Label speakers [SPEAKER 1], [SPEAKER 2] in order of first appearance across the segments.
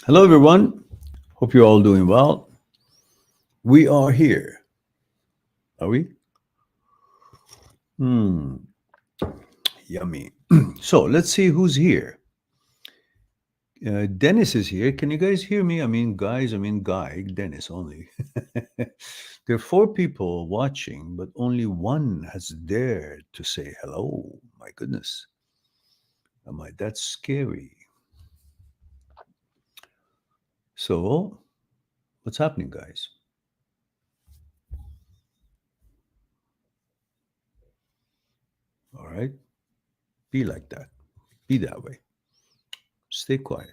[SPEAKER 1] Hello, everyone. Hope you're all doing well. We are here. Are we? Yummy. So let's see who's here. Dennis is here. Can you guys hear me? I mean, guys, Guy, Dennis only. There are 4 people watching, but only one has dared to say hello. My goodness. That's scary. So, what's happening, guys? All right. Be like that. Be that way. Stay quiet.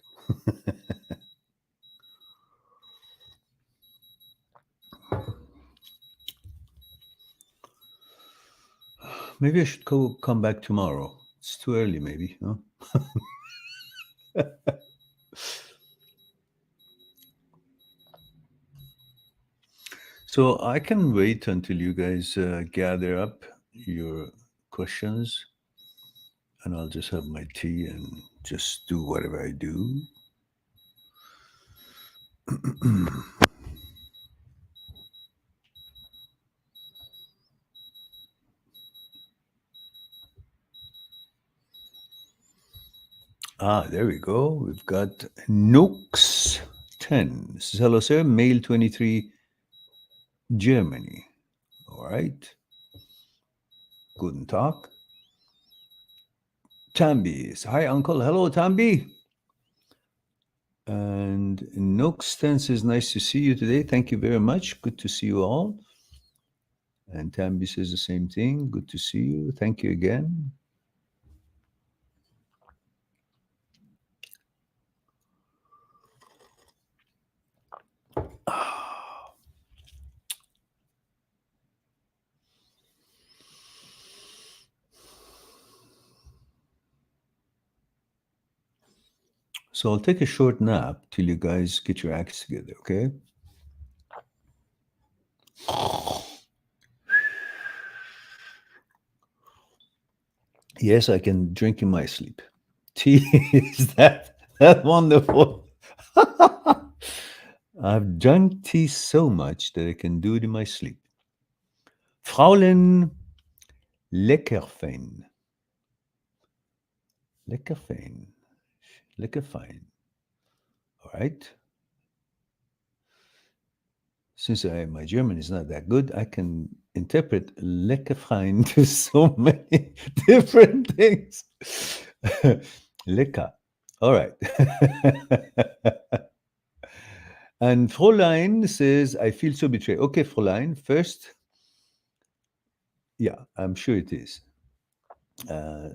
[SPEAKER 1] Maybe I should come back tomorrow. It's too early, maybe. Huh? So I can wait until you guys gather up your questions, and I'll just have my tea and just do whatever I do. There we go. We've got Nooks 10. This is hello, sir. Male 23, Germany. All right. Guten Tag. Tambi. Hi, uncle. Hello, Tambi. And Nooks 10 says, nice to see you today. Thank you very much. Good to see you all. And Tambi says the same thing. Good to see you. Thank you again. So I'll take a short nap till you guys get your acts together, okay? Yes, I can drink in my sleep. Tea is that wonderful. I've drunk tea so much that I can do it in my sleep. Fraulein Leckerfein. Leckerfein. Leckerfein. All right. Since my German is not that good, I can interpret Leckerfein to so many different things. Lecker. All right. And Fräulein says, I feel so betrayed. Okay, Fräulein, first, yeah, I'm sure it is. Yeah,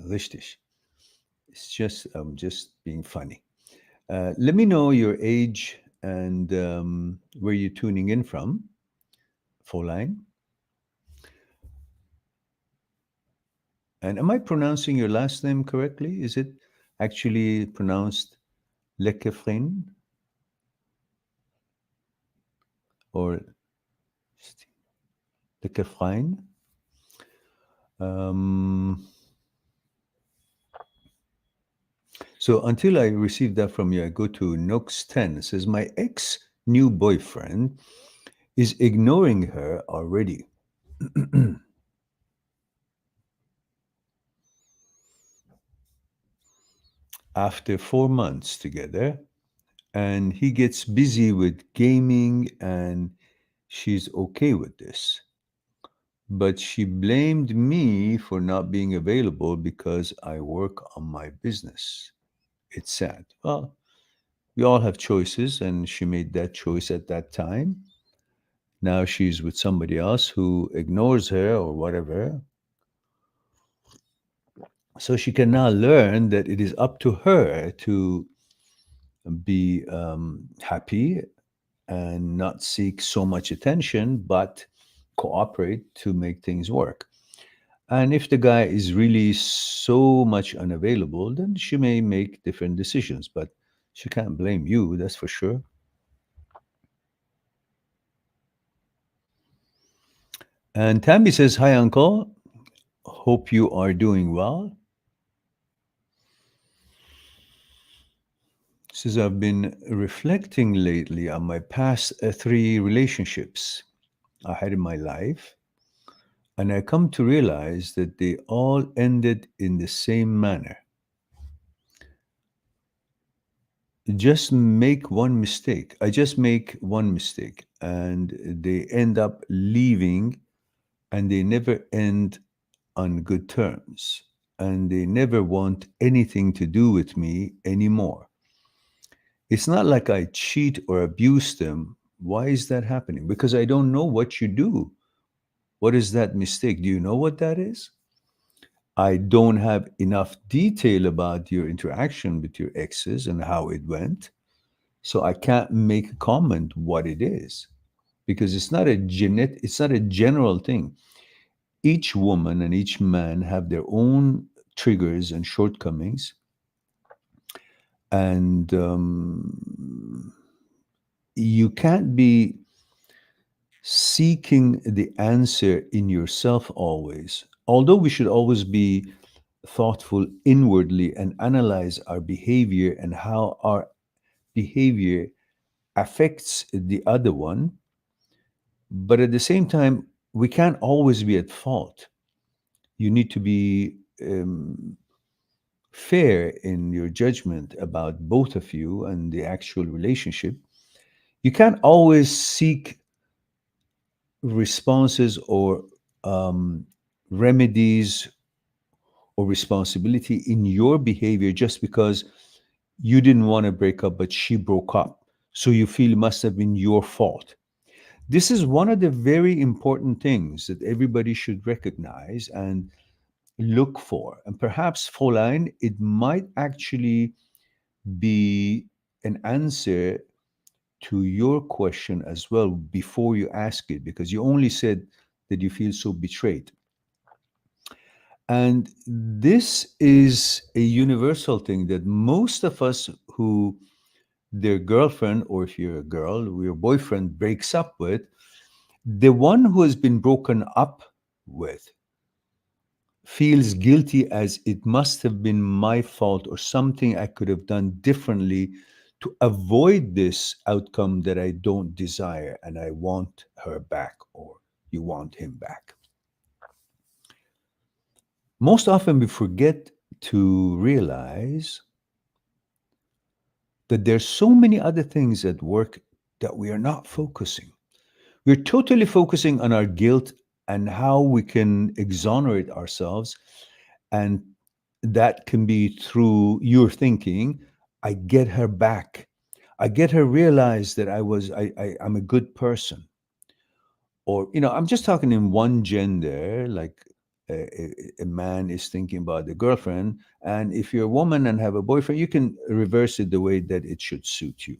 [SPEAKER 1] richtig. It's just, I'm just being funny. Let me know your age and where you're tuning in from, Fräulein. And am I pronouncing your last name correctly? Is it actually pronounced Leckerfein? Or Leckerfein? So until I receive that from you, I go to Nooks 10. It says, my ex new boyfriend is ignoring her already. After 4 months together, and he gets busy with gaming, and she's okay with this. But she blamed me for not being available because I work on my business. It's sad. Well, we all have choices, and she made that choice at that time. Now she's with somebody else who ignores her or whatever. So she can now learn that it is up to her to be happy and not seek so much attention, but cooperate to make things work. And if the guy is really so much unavailable, then she may make different decisions, but she can't blame you, that's for sure. And Tammy says, "Hi, Uncle. Hope you are doing well." Says, "I've been reflecting lately on my past three relationships I had in my life, and I come to realize that they all ended in the same manner. Just make one mistake. I just make one mistake, and they end up leaving, and they never end on good terms, and they never want anything to do with me anymore. It's not like I cheat or abuse them. Why is that happening? Because I don't know what you do. What is that mistake? Do you know what that is? I don't have enough detail about your interaction with your exes and how it went. So I can't make a comment what it is because it's not a general thing. Each woman and each man have their own triggers and shortcomings, and you can't be seeking the answer in yourself always. Although we should always be thoughtful inwardly and analyze our behavior and how our behavior affects the other one, but at the same time, we can't always be at fault. You need to be fair in your judgment about both of you and the actual relationship. You can't always seek responses or um, remedies or responsibility in your behavior just because you didn't want to break up, but she broke up. So you feel it must have been your fault. This is one of the very important things that everybody should recognize and look for. And perhaps, Fräulein, it might actually be an answer to your question as well before you ask it, because you only said that you feel so betrayed. And this is a universal thing that most of us who their girlfriend, or if you're a girl, your boyfriend breaks up with, the one who has been broken up with feels guilty as it must have been my fault or something I could have done differently to avoid this outcome that I don't desire, and I want her back or you want him back. Most often we forget to realize that there's so many other things at work that we are not focusing. We're totally focusing on our guilt and how we can exonerate ourselves. And that can be through your thinking, I get her back. I get her realize that I'm a good person. Or, I'm just talking in one gender, like a man is thinking about the girlfriend. And if you're a woman and have a boyfriend, you can reverse it the way that it should suit you.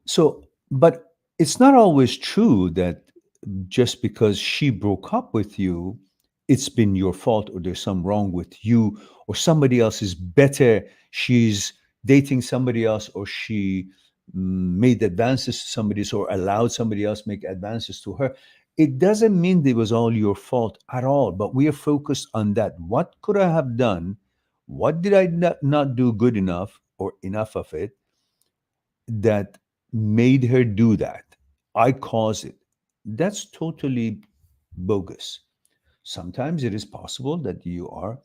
[SPEAKER 1] So, but it's not always true that just because she broke up with you, it's been your fault or there's some wrong with you or somebody else is better. She's dating somebody else or she made advances to somebody else or allowed somebody else make advances to her. It doesn't mean it was all your fault at all, but we are focused on that. What could I have done? What did I not do good enough or enough of it? that made her do that. I caused it. That's totally bogus. Sometimes it is possible that you are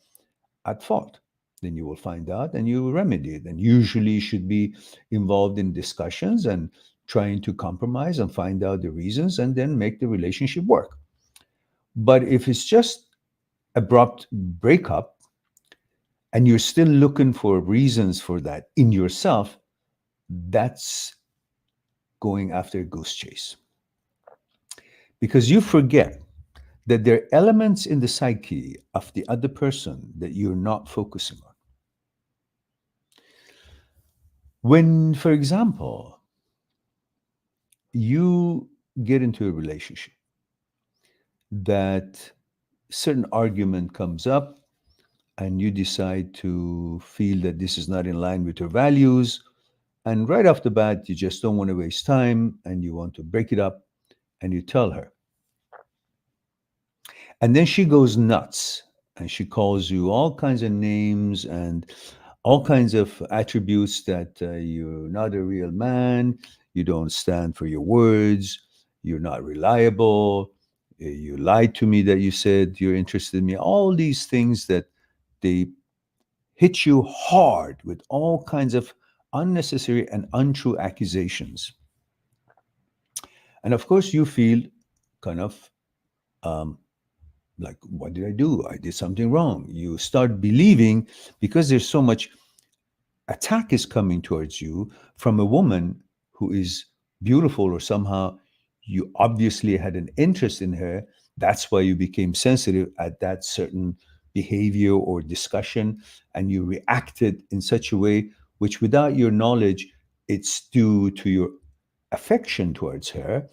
[SPEAKER 1] at fault. Then you will find out and you will remedy it. And usually you should be involved in discussions and trying to compromise and find out the reasons and then make the relationship work. But if it's just abrupt breakup and you're still looking for reasons for that in yourself, that's going after a goose chase. Because you forget that there are elements in the psyche of the other person that you're not focusing on. When, for example, you get into a relationship that certain argument comes up and you decide to feel that this is not in line with your values, and right off the bat you just don't want to waste time and you want to break it up, and you tell her, and then she goes nuts and she calls you all kinds of names and all kinds of attributes that you're not a real man, you don't stand for your words, you're not reliable, you lied to me that you said you're interested in me, all these things that they hit you hard with all kinds of unnecessary and untrue accusations. And of course, you feel kind of um, like, what did I do? I did something wrong. You start believing, because there's so much attack is coming towards you from a woman who is beautiful, or somehow you obviously had an interest in her. That's why you became sensitive at that certain behavior or discussion, and you reacted in such a way which, without your knowledge, it's due to your affection towards her.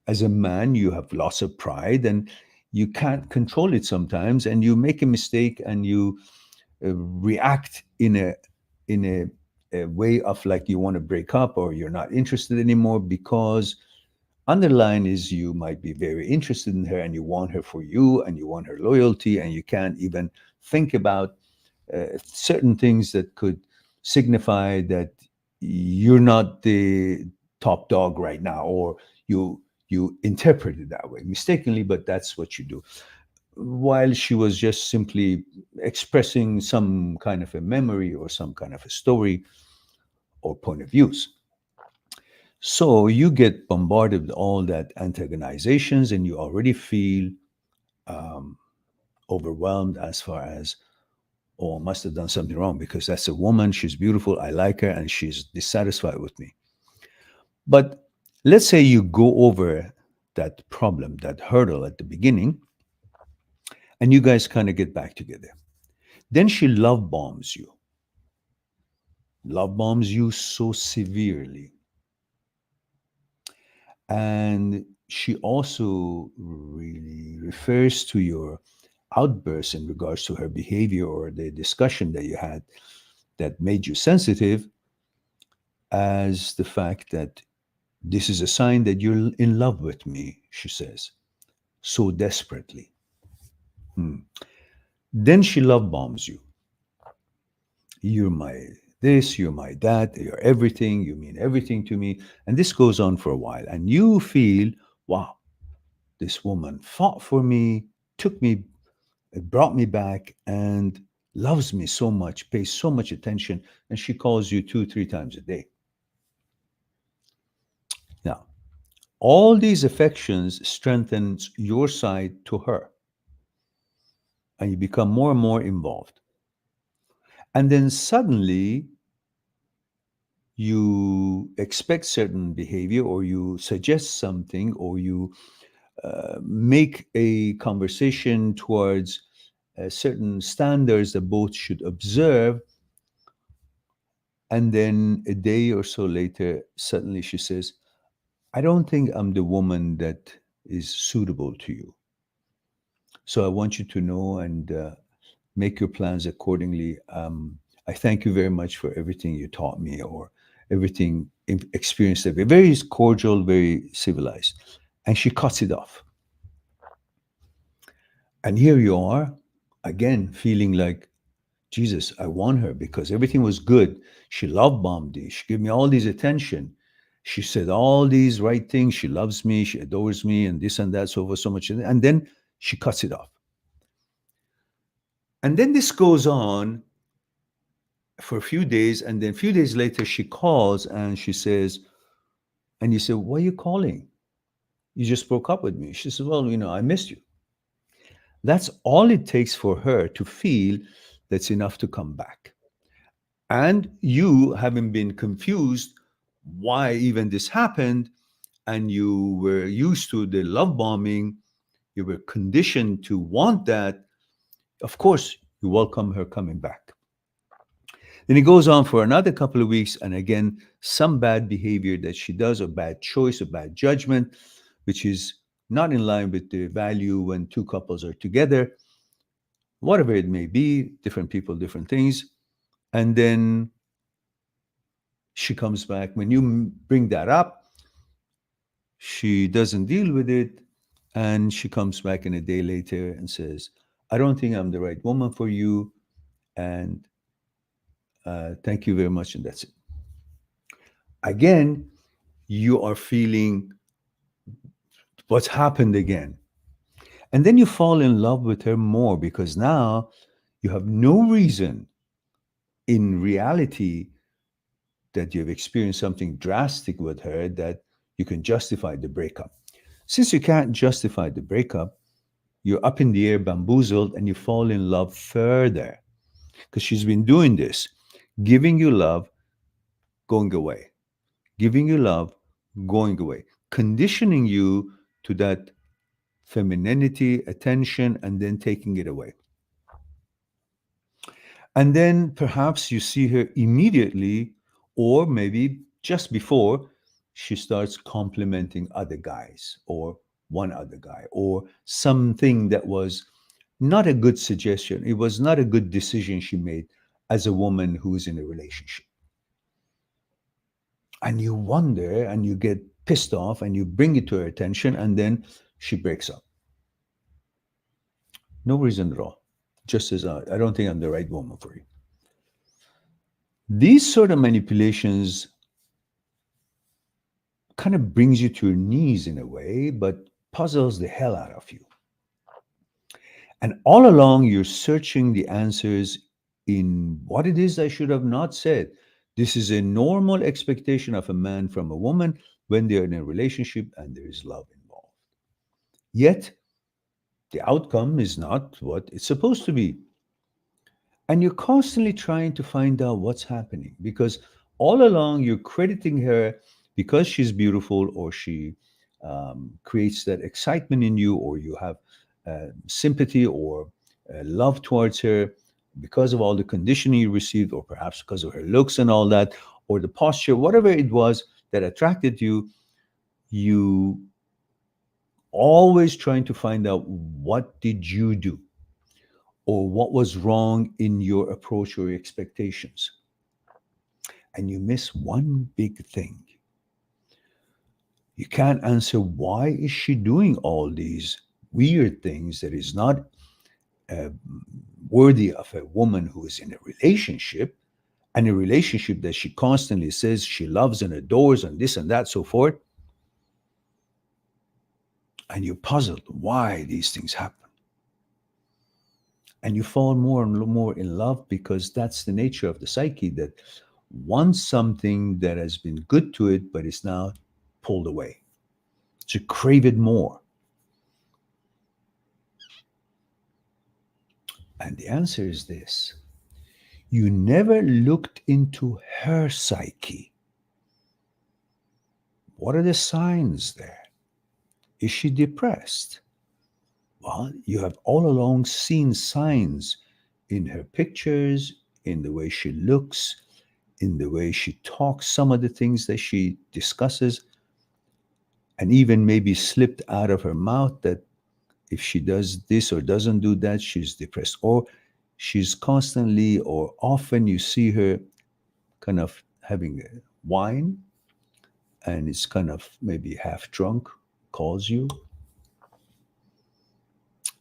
[SPEAKER 1] As a man, you have lots of pride and you can't control it sometimes, and you make a mistake and you react in a way of like you want to break up or you're not interested anymore, because underlying is you might be very interested in her and you want her for you and you want her loyalty, and you can't even think about certain things that could signify that you're not the top dog right now, or you interpret it that way mistakenly, but that's what you do, while she was just simply expressing some kind of a memory or some kind of a story or point of views. So you get bombarded with all that antagonizations, and you already feel um, overwhelmed as far as, oh, I must have done something wrong because that's a woman, she's beautiful, I like her, and she's dissatisfied with me. But let's say you go over that problem, that hurdle at the beginning, and you guys kind of get back together. Then she love bombs you so severely. And she also really refers to your outbursts in regards to her behavior or the discussion that you had that made you sensitive as the fact that this is a sign that you're in love with me, she says, so desperately. Hmm. Then she love bombs you. You're my this, you're my that, you're everything, you mean everything to me. And this goes on for a while. And you feel, wow, this woman fought for me, took me, brought me back, and loves me so much, pays so much attention, and she calls you 2, 3 times a day. Now, all these affections strengthens your side to her, and you become more and more involved. And then suddenly you expect certain behavior, or you suggest something, or you make a conversation towards certain standards that both should observe. And then a day or so later, suddenly she says, I don't think I'm the woman that is suitable to you. So I want you to know and make your plans accordingly. I thank you very much for everything you taught me, or everything experienced. Very cordial, very civilized. And she cuts it off. And here you are, again, feeling like, Jesus, I want her because everything was good. She love bombed me. She gave me all this attention. She said all these right things. She loves me, she adores me, and this and that, so forth, so much. And then she cuts it off. And then this goes on for a few days. And then a few days later, she calls and she says, and you say, why are you calling? You just broke up with me. She says, well, I missed you. That's all it takes for her to feel that's enough to come back. And you, having been confused why even this happened, and you were used to the love bombing, you were conditioned to want that, of course, you welcome her coming back. Then it goes on for another couple of weeks, and again, some bad behavior that she does, or bad choice, or bad judgment, which is not in line with the value when two couples are together, whatever it may be, different people, different things. And then she comes back. When you bring that up, she doesn't deal with it. And she comes back in a day later and says, I don't think I'm the right woman for you. And thank you very much. And that's it. Again, you are feeling what's happened again. And then you fall in love with her more because now you have no reason in reality that you've experienced something drastic with her that you can justify the breakup. Since you can't justify the breakup, you're up in the air, bamboozled, and you fall in love further because she's been doing this, giving you love, going away, giving you love, going away, conditioning you to that femininity, attention, and then taking it away. And then perhaps you see her immediately, or maybe just before, she starts complimenting other guys, or one other guy, or something that was not a good suggestion. It was not a good decision she made as a woman who's in a relationship. And you wonder and you get pissed off and you bring it to her attention, and then she breaks up. No reason at all. Just as I don't think I'm the right woman for you. These sort of manipulations kind of brings you to your knees in a way, but puzzles the hell out of you. And all along, you're searching the answers in what it is I should have not said. This is a normal expectation of a man from a woman when they're in a relationship and there is love involved. Yet, the outcome is not what it's supposed to be. And you're constantly trying to find out what's happening because all along you're crediting her because she's beautiful, or she creates that excitement in you, or you have sympathy or love towards her because of all the conditioning you received, or perhaps because of her looks and all that, or the posture, whatever it was that attracted you. You always trying to find out, what did you do, or what was wrong in your approach or your expectations. And you miss one big thing. You can't answer, why is she doing all these weird things that is not uh, worthy of a woman who is in a relationship, and a relationship that she constantly says she loves and adores and this and that, so forth. And you're puzzled why these things happen. And you fall more and more in love because that's the nature of the psyche, that wants something that has been good to it, but is now pulled away. To crave it more. And the answer is this: you never looked into her psyche. What are the signs there? Is she depressed? Well, you have all along seen signs in her pictures, in the way she looks, in the way she talks, some of the things that she discusses, and even maybe slipped out of her mouth that if she does this or doesn't do that, she's depressed. Or she's constantly, or often you see her kind of having a wine, and it's kind of maybe half drunk, calls you,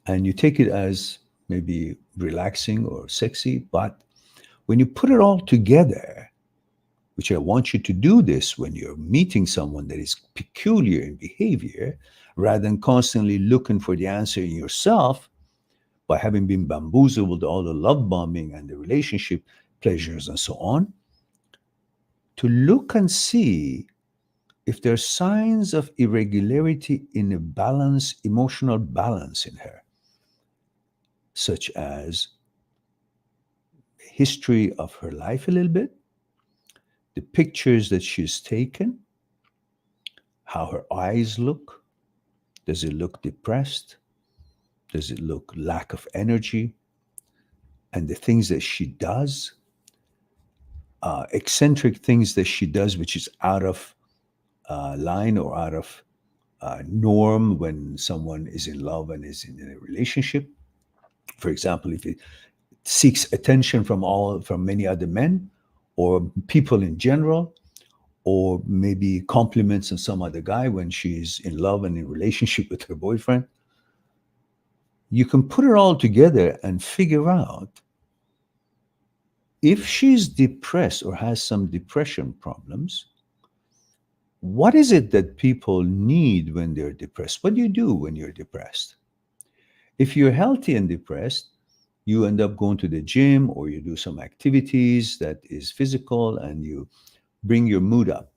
[SPEAKER 1] and you take it as maybe relaxing or sexy. But when you put it all together, which I want you to do this when you're meeting someone that is peculiar in behavior, rather than constantly looking for the answer in yourself by having been bamboozled with all the love bombing and the relationship pleasures and so on, to look and see if there are signs of irregularity in a balance, emotional balance in her, such as history of her life a little bit, the pictures that she's taken, how her eyes look. Does it look depressed? Does it look lack of energy? And the things that she does, eccentric things that she does, which is out of line or out of norm when someone is in love and is in a relationship. For example, if it seeks attention from many other men or people in general, or maybe compliments on some other guy when she's in love and in relationship with her boyfriend, you can put it all together and figure out if she's depressed or has some depression problems. What is it that people need when they're depressed? What do you do when you're depressed? If you're healthy and depressed, you end up going to the gym or you do some activities that is physical and you bring your mood up,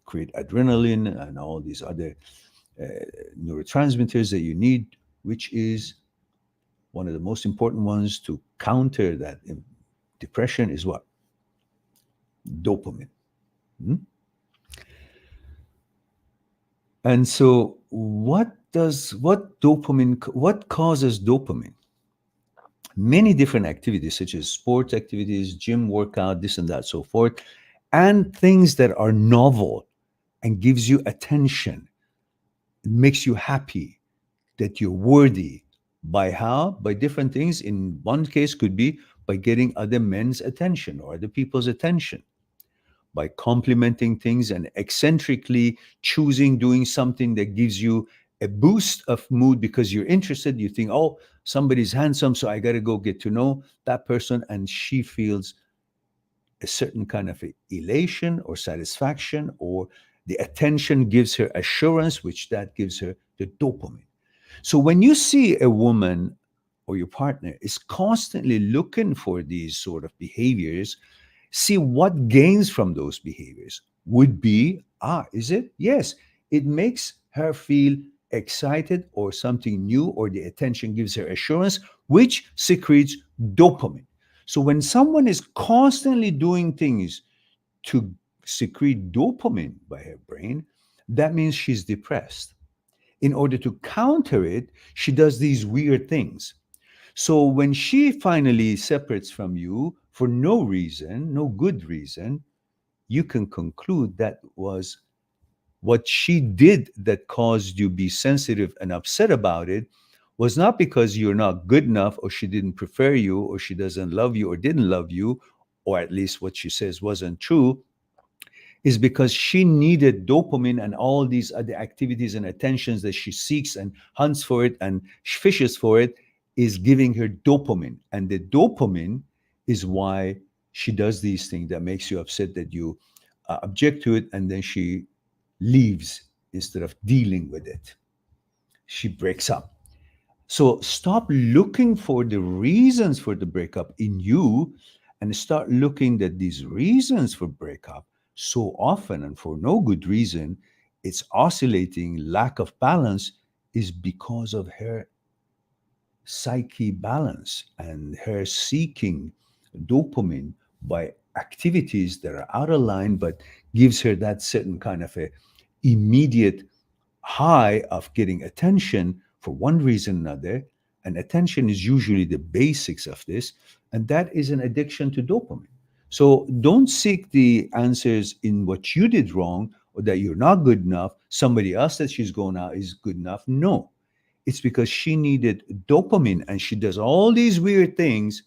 [SPEAKER 1] create adrenaline and all these other uh, neurotransmitters that you need, which is one of the most important ones to counter that depression is what? Dopamine. Hmm? And so what causes dopamine? Many different activities such as sports activities, gym workout, this and that, so forth, and things that are novel and gives you attention, makes you happy, that you're worthy. By how? By different things. In one case could be by getting other men's attention or other people's attention, by complimenting things and eccentrically choosing doing something that gives you a boost of mood because you're interested. You think, oh, somebody's handsome, so I got to go get to know that person. And she feels a certain kind of elation or satisfaction, or the attention gives her assurance, which that gives her the dopamine. So when you see a woman or your partner is constantly looking for these sort of behaviors, see what gains from those behaviors would be, is it? Yes, it makes her feel excited or something new, or the attention gives her assurance, which secretes dopamine. So when someone is constantly doing things to secrete dopamine by her brain, that means she's depressed. In order to counter it, she does these weird things. So when she finally separates from you for no reason, no good reason, you can conclude that was what she did that caused you be sensitive and upset about it was not because you're not good enough or she didn't prefer you or she doesn't love you or didn't love you, or at least what she says wasn't true, is because she needed dopamine and all these other activities and attentions that she seeks and hunts for it and fishes for it is giving her dopamine. And the dopamine is why she does these things that makes you upset, that you object to it, and then she leaves instead of dealing with it. She breaks up. So stop looking for the reasons for the breakup in you and start looking at these reasons for breakup so often and for no good reason. It's oscillating, lack of balance is because of her psyche balance and her seeking dopamine by activities that are out of line but gives her that certain kind of a immediate high of getting attention for one reason or another. And attention is usually the basics of this, and that is an addiction to dopamine. So don't seek the answers in what you did wrong or that you're not good enough, somebody else that she's going out is good enough. No, it's because she needed dopamine and she does all these weird things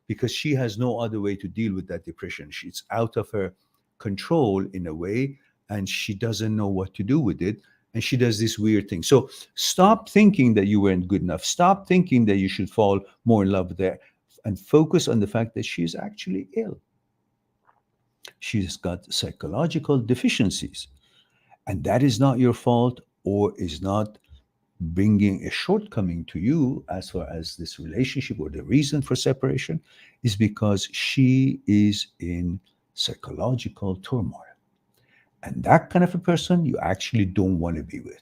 [SPEAKER 1] because she has no other way to deal with that depression. She's out of her control in a way, and she doesn't know what to do with it. And she does this weird thing. So stop thinking that you weren't good enough. Stop thinking that you should fall more in love with her and focus on the fact that she's actually ill. She's got psychological deficiencies, and that is not your fault or is not bringing a shortcoming to you as far as this relationship or the reason for separation is because she is in psychological turmoil. And that kind of a person you actually don't want to be with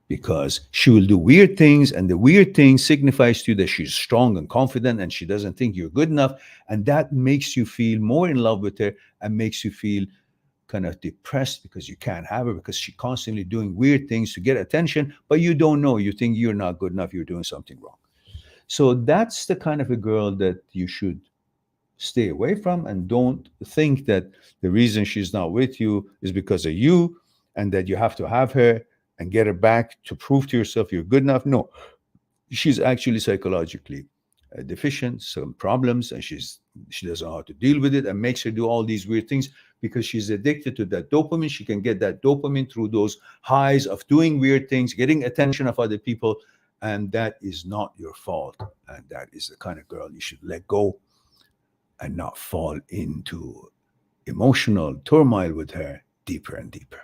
[SPEAKER 1] because she will do weird things, and the weird thing signifies to you that she's strong and confident and she doesn't think you're good enough. And that makes you feel more in love with her and makes you feel kind of depressed because you can't have her because she's constantly doing weird things to get attention, but you don't know. You think you're not good enough, you're doing something wrong. So that's the kind of a girl that you should stay away from, and don't think that the reason she's not with you is because of you and that you have to have her and get her back to prove to yourself you're good enough. No, she's actually psychologically deficient, some problems, and she doesn't know how to deal with it, and makes her do all these weird things because she's addicted to that dopamine. She can get that dopamine through those highs of doing weird things, getting attention of other people, and that is not your fault. And that is the kind of girl you should let go and not fall into emotional turmoil with her deeper and deeper.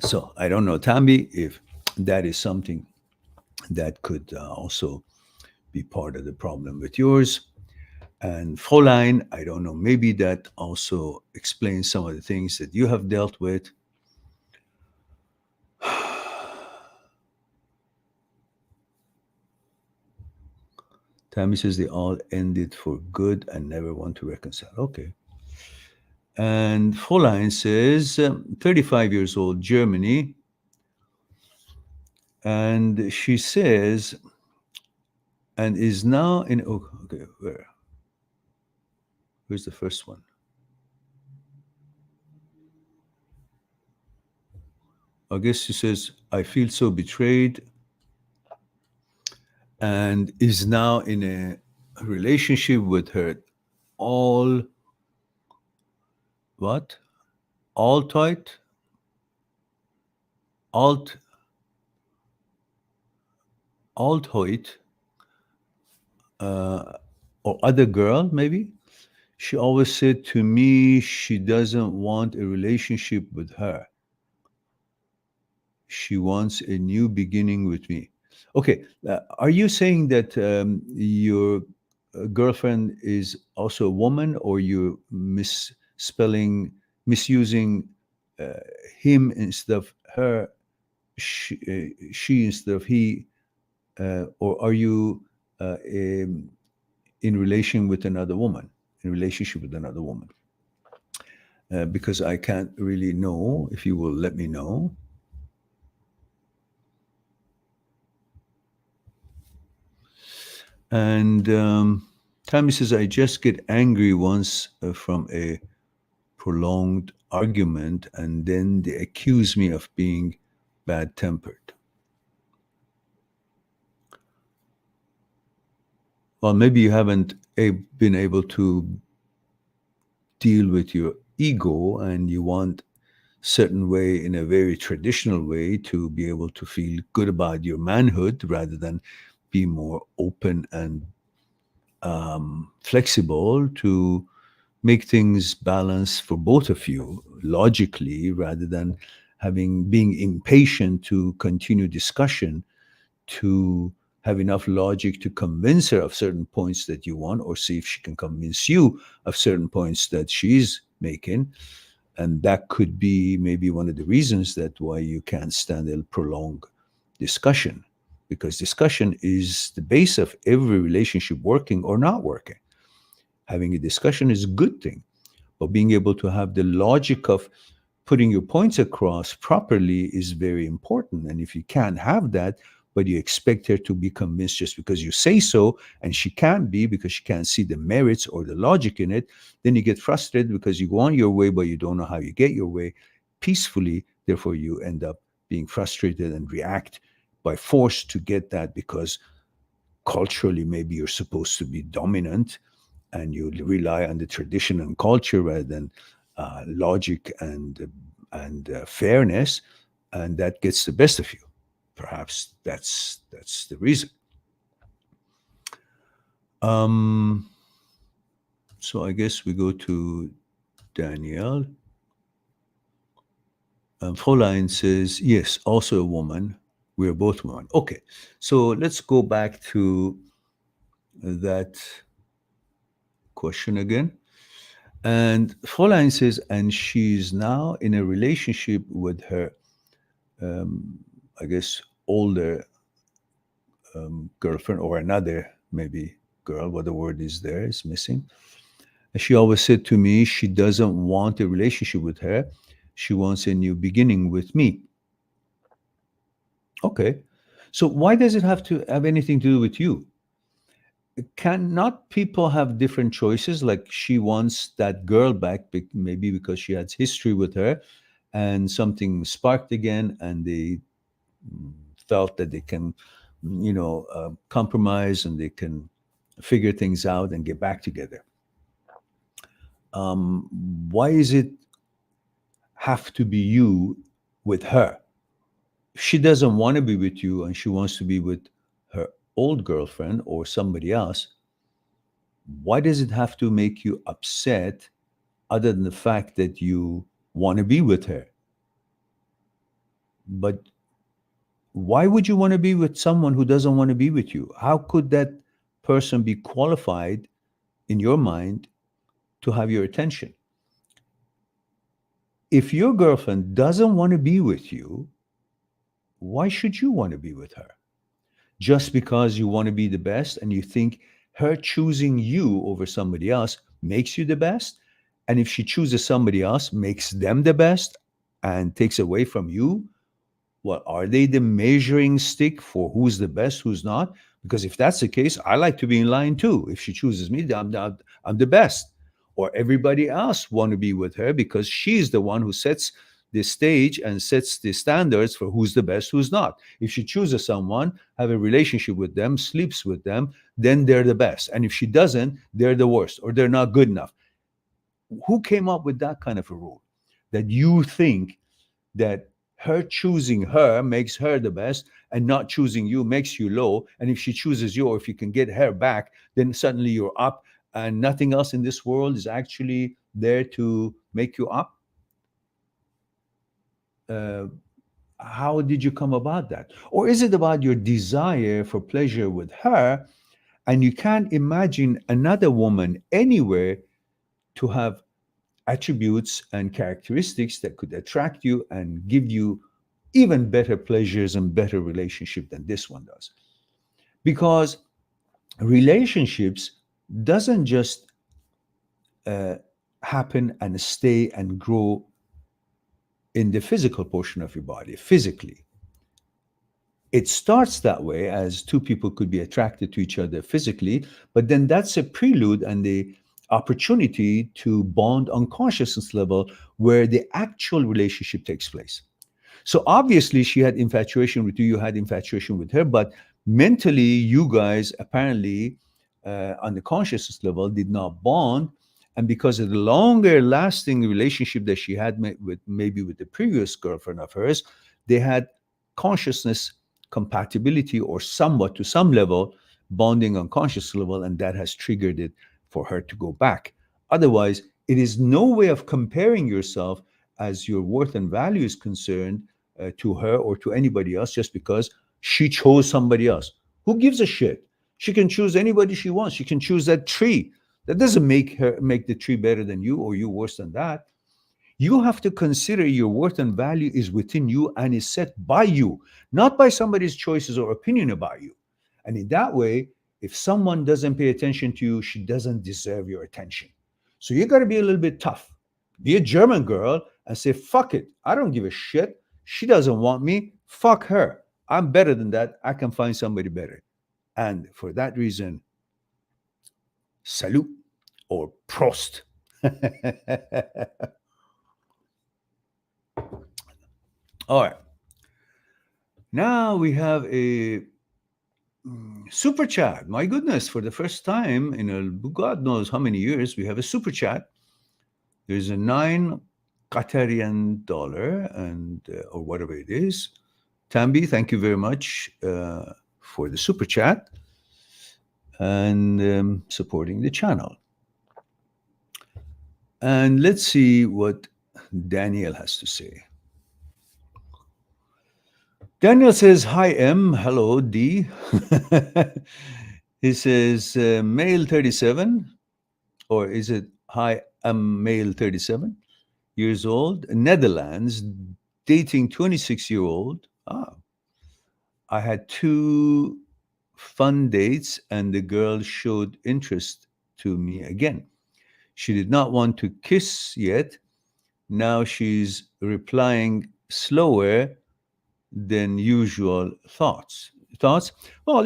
[SPEAKER 1] So I don't know, Tambi, if that is something that could also be part of the problem with yours. And Fräulein, I don't know, maybe that also explains some of the things that you have dealt with. Tammy says they all ended for good and never want to reconcile. Okay. And Fräulein says 35 years old, Germany. And she says, and is now in, oh, okay, where's the first one? I guess she says, I feel so betrayed, and is now in a relationship with her all, what? Altoid? Alt, Altoid, or other girl, maybe? She always said to me she doesn't want a relationship with her. She wants a new beginning with me. Okay, are you saying that your girlfriend is also a woman, or you're misspelling, misusing uh, him instead of her, she instead of he, or are you in relation with another woman, in relationship with another woman? Because I can't really know. If you will let me know. And Tammy says, I just get angry once from a prolonged argument, and then they accuse me of being bad tempered. Well, maybe you haven't been able to deal with your ego, and you want certain way, in a very traditional way, to be able to feel good about your manhood rather than be more open and flexible to make things balance for both of you logically, rather than being impatient to continue discussion, to have enough logic to convince her of certain points that you want, or see if she can convince you of certain points that she's making. And that could be maybe one of the reasons that why you can't stand a prolonged discussion, because discussion is the base of every relationship, working or not working. Having a discussion is a good thing, but being able to have the logic of putting your points across properly is very important. And if you can't have that, but you expect her to be convinced just because you say so, and she can't be because she can't see the merits or the logic in it, then you get frustrated because you go on your way, but you don't know how you get your way peacefully. Therefore, you end up being frustrated and react by force to get that, because culturally, maybe you're supposed to be dominant and you rely on the tradition and culture rather than logic and fairness, and that gets the best of you. Perhaps that's the reason. Um, So I guess we go to Danielle. Fräulein says, yes, also a woman. We are both women. Okay, so let's go back to that question again. And Fräulein says, and she's now in a relationship with her, I guess, older girlfriend or another, maybe girl, what the word is there is missing. And she always said to me, she doesn't want a relationship with her. She wants a new beginning with me. Okay. So why does it have to have anything to do with you? Cannot people have different choices? Like she wants that girl back, maybe because she has history with her and something sparked again and they felt that they can, compromise and they can figure things out and get back together. Why is it have to be you with her? If she doesn't want to be with you and she wants to be with her old girlfriend or somebody else, why does it have to make you upset other than the fact that you want to be with her? But why would you want to be with someone who doesn't want to be with you? How could that person be qualified in your mind to have your attention? If your girlfriend doesn't want to be with you, why should you want to be with her? Just because you want to be the best and you think her choosing you over somebody else makes you the best? And if she chooses somebody else, makes them the best and takes away from you? Well, are they the measuring stick for who's the best, who's not? Because if that's the case, I like to be in line too. If she chooses me, I'm the best. Or everybody else want to be with her because she's the one who sets the stage and sets the standards for who's the best, who's not. If she chooses someone, have a relationship with them, sleeps with them, then they're the best. And if she doesn't, they're the worst or they're not good enough. Who came up with that kind of a rule? That you think that her choosing her makes her the best and not choosing you makes you low. And if she chooses you, or if you can get her back, then suddenly you're up and nothing else in this world is actually there to make you up. Uh, how did you come about that? Or is it about your desire for pleasure with her and you can't imagine another woman anywhere to have attributes and characteristics that could attract you and give you even better pleasures and better relationship than this one does? Because relationships doesn't just uh, happen and stay and grow in the physical portion of your body physically. It starts that way, as two people could be attracted to each other physically, but then that's a prelude and the opportunity to bond on consciousness level where the actual relationship takes place. So obviously she had infatuation with you, you had infatuation with her, but mentally you guys apparently on the consciousness level did not bond. And because of the longer lasting relationship that she had with maybe with the previous girlfriend of hers, they had consciousness compatibility or somewhat to some level bonding on conscious level, and that has triggered it for her to go back. Otherwise, it is no way of comparing yourself as your worth and value is concerned to her or to anybody else just because she chose somebody else. Who gives a shit? She can choose anybody she wants. She can choose that tree. That doesn't make the tree better than you or you worse than that. You have to consider your worth and value is within you and is set by you, not by somebody's choices or opinion about you. And in that way, if someone doesn't pay attention to you, she doesn't deserve your attention. So you got to be a little bit tough. Be a German girl and say, fuck it. I don't give a shit. She doesn't want me. Fuck her. I'm better than that. I can find somebody better. And for that reason, salut or Prost. All right. Now we have a super chat. My goodness, for the first time in God knows how many years, we have a super chat. There's a 9 Qatarian dollar and or whatever it is. Tambi, thank you very much for the super chat and supporting the channel. And let's see what Daniel has to say. Daniel says, "Hi, M. Hello, D." He says, "Male 37, or is it hi, I'm male 37 years old, Netherlands, dating 26-year-old. Ah, I had two fun dates, and the girl showed interest to me again. She did not want to kiss yet. Now she's replying slower than usual thoughts. Well,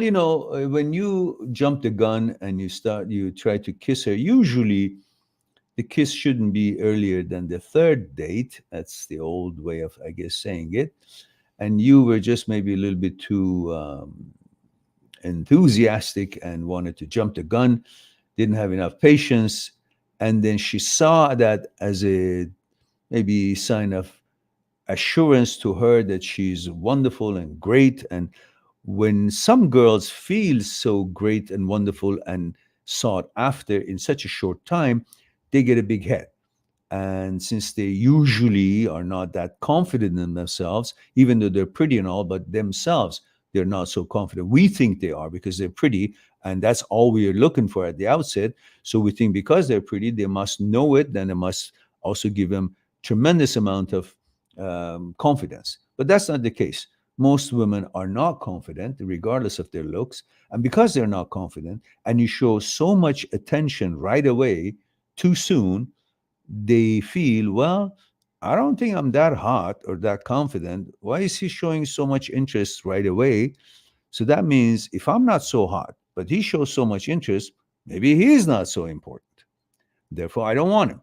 [SPEAKER 1] when you jump the gun and you try to kiss her, usually the kiss shouldn't be earlier than the third date. That's the old way of, I guess, saying it. And you were just maybe a little bit too enthusiastic and wanted to jump the gun, didn't have enough patience. And then she saw that as a maybe sign of assurance to her that she's wonderful and great. And when some girls feel so great and wonderful and sought after in such a short time, they get a big head. And since they usually are not that confident in themselves, even though they're pretty and all, but themselves, they're not so confident. We think they are because they're pretty, and that's all we are looking for at the outset. So we think because they're pretty, they must know it, then they must also give them tremendous amount of confidence. But that's not the case. Most women are not confident, regardless of their looks. And because they're not confident, and you show so much attention right away, too soon, they feel, well, I don't think I'm that hot or that confident. Why is he showing so much interest right away? So that means if I'm not so hot, but he shows so much interest, maybe he is not so important. Therefore, I don't want him.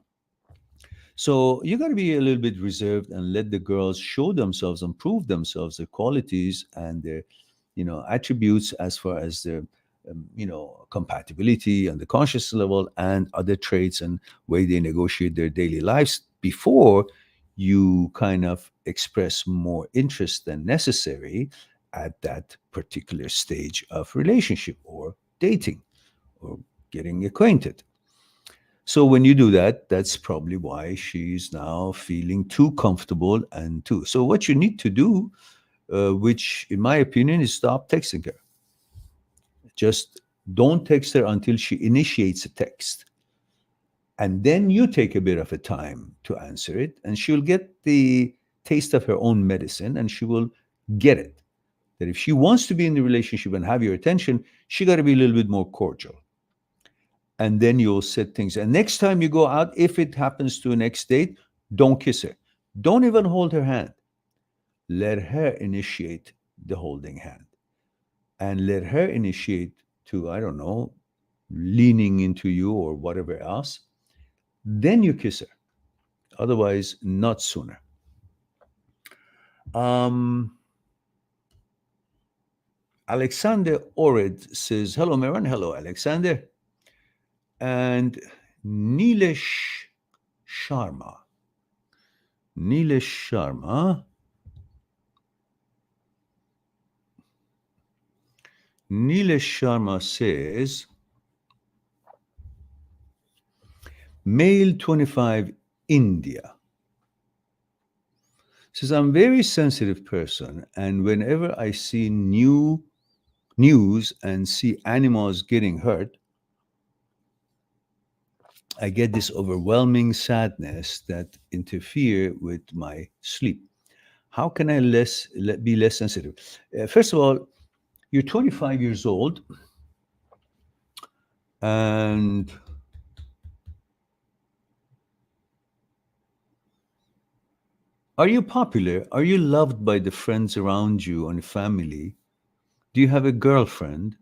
[SPEAKER 1] So you got to be a little bit reserved and let the girls show themselves and prove themselves, their qualities and their, attributes as far as their, compatibility on the conscious level and other traits and way they negotiate their daily lives before you kind of express more interest than necessary at that particular stage of relationship or dating or getting acquainted. So when you do that, that's probably why she's now feeling too comfortable and too. So what you need to do, which in my opinion is stop texting her. Just don't text her until she initiates a text. And then you take a bit of a time to answer it, and she'll get the taste of her own medicine and she will get it. That if she wants to be in the relationship and have your attention, she got to be a little bit more cordial. And then you'll set things. And next time you go out, if it happens to a next date, don't kiss her. Don't even hold her hand. Let her initiate the holding hand. And let her initiate to, I don't know, leaning into you or whatever else. Then you kiss her. Otherwise, not sooner. Um, Alexander Ored says, "Hello, Meron." Hello, Alexander. And Nilesh Sharma. Nilesh Sharma. Nilesh Sharma says, male 25, India. Says, I'm a very sensitive person, and whenever I see new news and see animals getting hurt, I get this overwhelming sadness that interfere with my sleep. How can I be less sensitive? First of all, you're 25 years old, and are you popular? Are you loved by the friends around you and family? Do you have a girlfriend?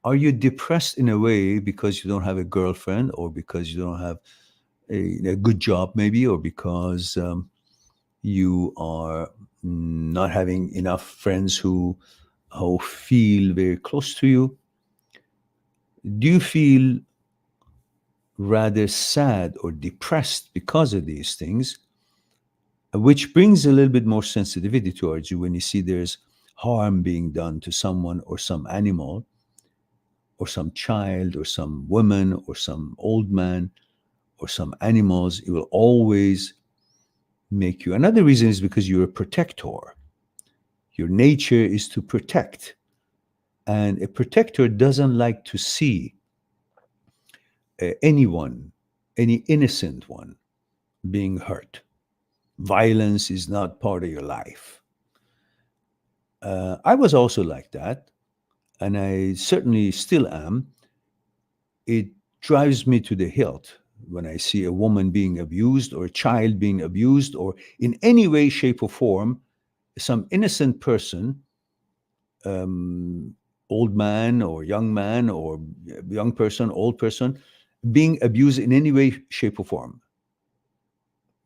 [SPEAKER 1] Are you depressed in a way because you don't have a girlfriend, or because you don't have a good job, maybe, or because you are not having enough friends who feel very close to you? Do you feel rather sad or depressed because of these things, which brings a little bit more sensitivity towards you when you see there's harm being done to someone or some animal or some child or some woman or some old man or some animals, it will always make you. Another reason is because you're a protector. Your nature is to protect. And a protector doesn't like to see anyone, any innocent one, being hurt. Violence is not part of your life. I was also like that, and I certainly still am. It drives me to the hilt when I see a woman being abused or a child being abused, or in any way, shape, or form, some innocent person, um, old man or young person, old person, being abused in any way, shape, or form,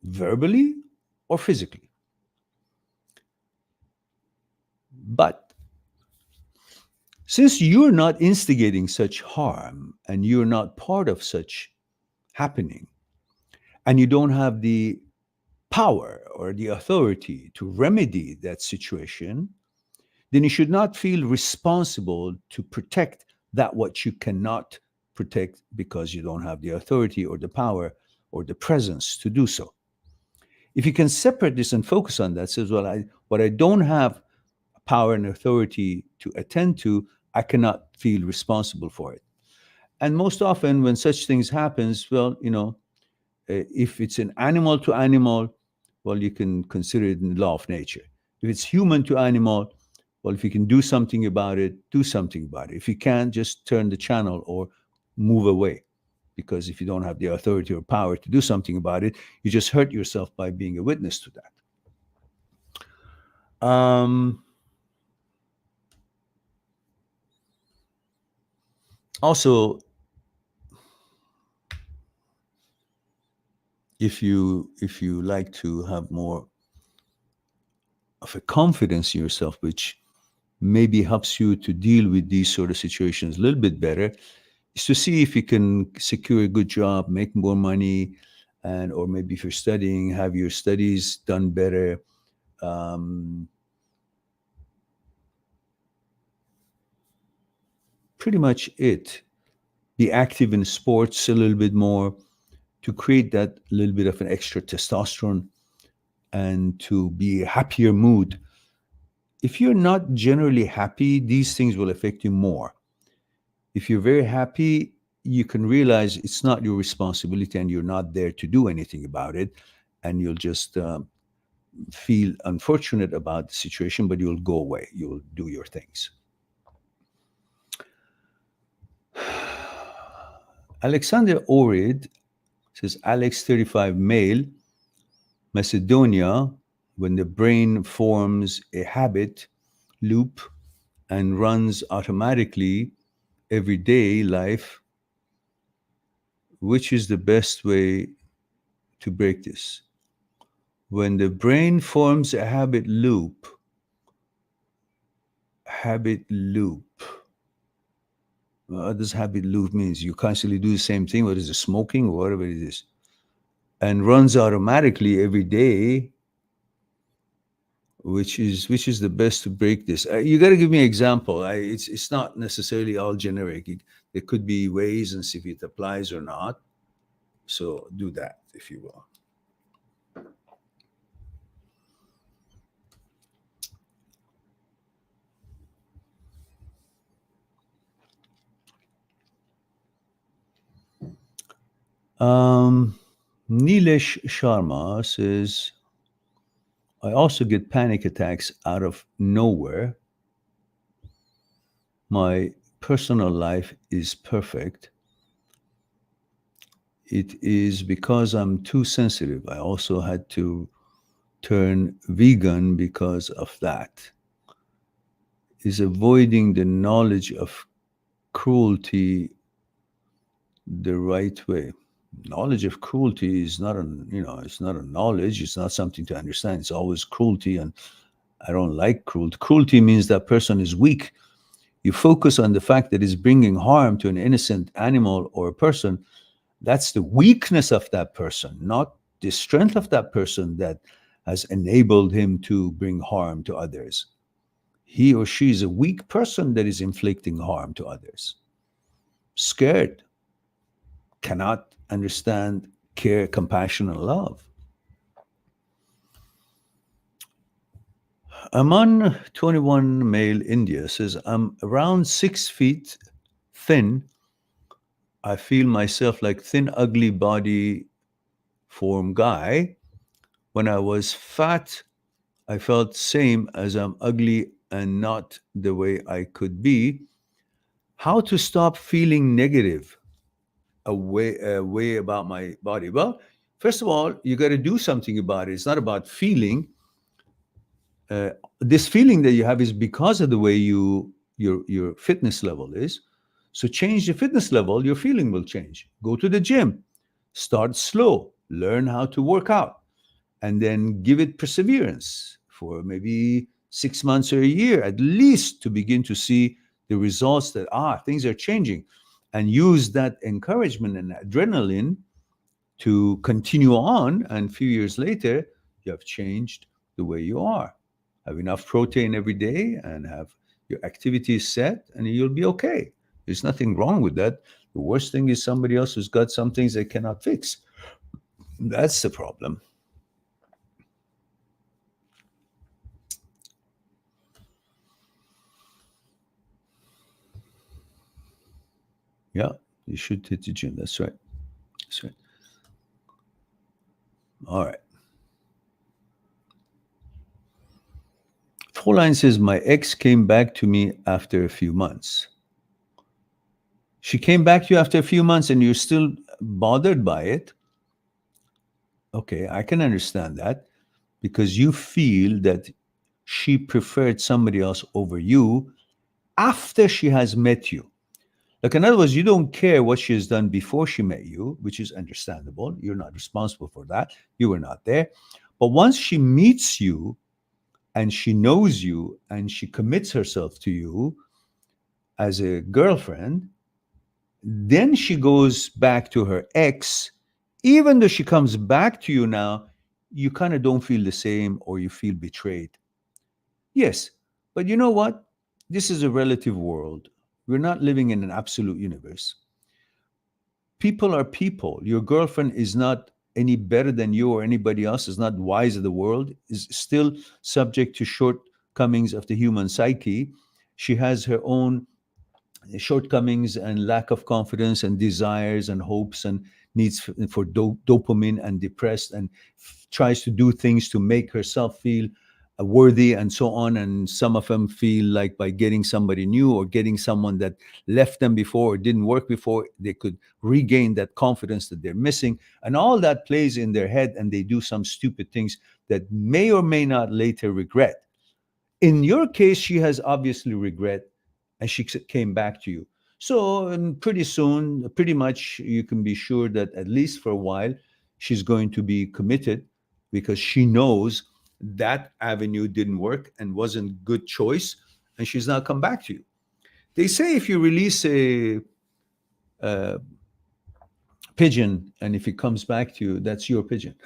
[SPEAKER 1] verbally or physically. But since you're not instigating such harm and you're not part of such happening, and you don't have the power or the authority to remedy that situation, then you should not feel responsible to protect that what you cannot protect because you don't have the authority or the power or the presence to do so. If you can separate this and focus on that, says, well, what I don't have power and authority to attend to, I cannot feel responsible for it. And most often when such things happens, well, if it's an animal to animal, well, you can consider it in the law of nature. If it's human to animal, well, if you can do something about it, do something about it. If you can't, just turn the channel or move away. Because if you don't have the authority or power to do something about it, you just hurt yourself by being a witness to that. Also, if you like to have more of a confidence in yourself, which maybe helps you to deal with these sort of situations a little bit better, is to see if you can secure a good job, make more money, and or maybe if you're studying, have your studies done better. Pretty much it. Be active in sports a little bit more to create that little bit of an extra testosterone and to be a happier mood. If you're not generally happy, these things will affect you more. If you're very happy, you can realize it's not your responsibility and you're not there to do anything about it. And you'll just feel unfortunate about the situation, but you'll go away. You'll do your things. Alexander Orid says, Alex, 35, male, Macedonia, when the brain forms a habit loop and runs automatically everyday life, which is the best way to break this? When the brain forms a habit loop, what does habit loop means? You constantly do the same thing, whether it's smoking or whatever it is, and runs automatically every day, which is the best to break this. You got to give me an example. It's not necessarily all generic. There could be ways and see if it applies or not. So do that, if you will. Nilesh Sharma says, I also get panic attacks out of nowhere. My personal life is perfect. It is because I'm too sensitive. I also had to turn vegan because of that. Is avoiding the knowledge of cruelty the right way? Knowledge of cruelty is not it's not a knowledge. It's not something to understand. It's always cruelty, and I don't like cruelty. Cruelty means that person is weak. You focus on the fact that it's bringing harm to an innocent animal or a person. That's the weakness of that person, not the strength of that person that has enabled him to bring harm to others. He or she is a weak person that is inflicting harm to others. Scared, cannot understand, care, compassion, and love. I'm on 21 male India says I'm around 6 feet thin. I feel myself like thin, ugly body form guy. When I was fat, I felt same as I'm ugly and not the way I could be. How to stop feeling negative way about my body? Well, first of all, you got to do something about it. It's not about feeling. Uh, this feeling that you have is because of the way your fitness level is. So change the fitness level, your feeling will change. Go to the gym, start slow, learn how to work out, and then give it perseverance for maybe 6 months or a year at least to begin to see the results that things are changing, and use that encouragement and adrenaline to continue on. And a few years later, you have changed the way you are. Have enough protein every day and have your activities set, and you'll be okay. There's nothing wrong with that. The worst thing is somebody else who's got some things they cannot fix. That's the problem. Yeah, you should hit the gym. That's right. That's right. All right. Line says, my ex came back to me after a few months. She came back to you after a few months and you're still bothered by it. Okay, I can understand that because you feel that she preferred somebody else over you after she has met you. Like, in other words, you don't care what she has done before she met you, which is understandable. You're not responsible for that. You were not there. But once she meets you and she knows you and she commits herself to you as a girlfriend, then she goes back to her ex. Even though she comes back to you now, you kind of don't feel the same or you feel betrayed. Yes, but you know what? This is a relative world. We're not living in an absolute universe. People are people. Your girlfriend is not any better than you or anybody else, is not wise of the world, is still subject to shortcomings of the human psyche. She has her own shortcomings and lack of confidence and desires and hopes and needs for dopamine, and depressed, and tries to do things to make herself feel worthy and so on. And some of them feel like by getting somebody new or getting someone that left them before or didn't work before, they could regain that confidence that they're missing. And all that plays in their head, and they do some stupid things that may or may not later regret. In your case, she has obviously regret, and she came back to you. So pretty soon, pretty much, you can be sure that at least for a while, she's going to be committed because she knows that avenue didn't work and wasn't good choice, and she's now come back to you. They say if you release a pigeon, and if it comes back to you, that's your pigeon.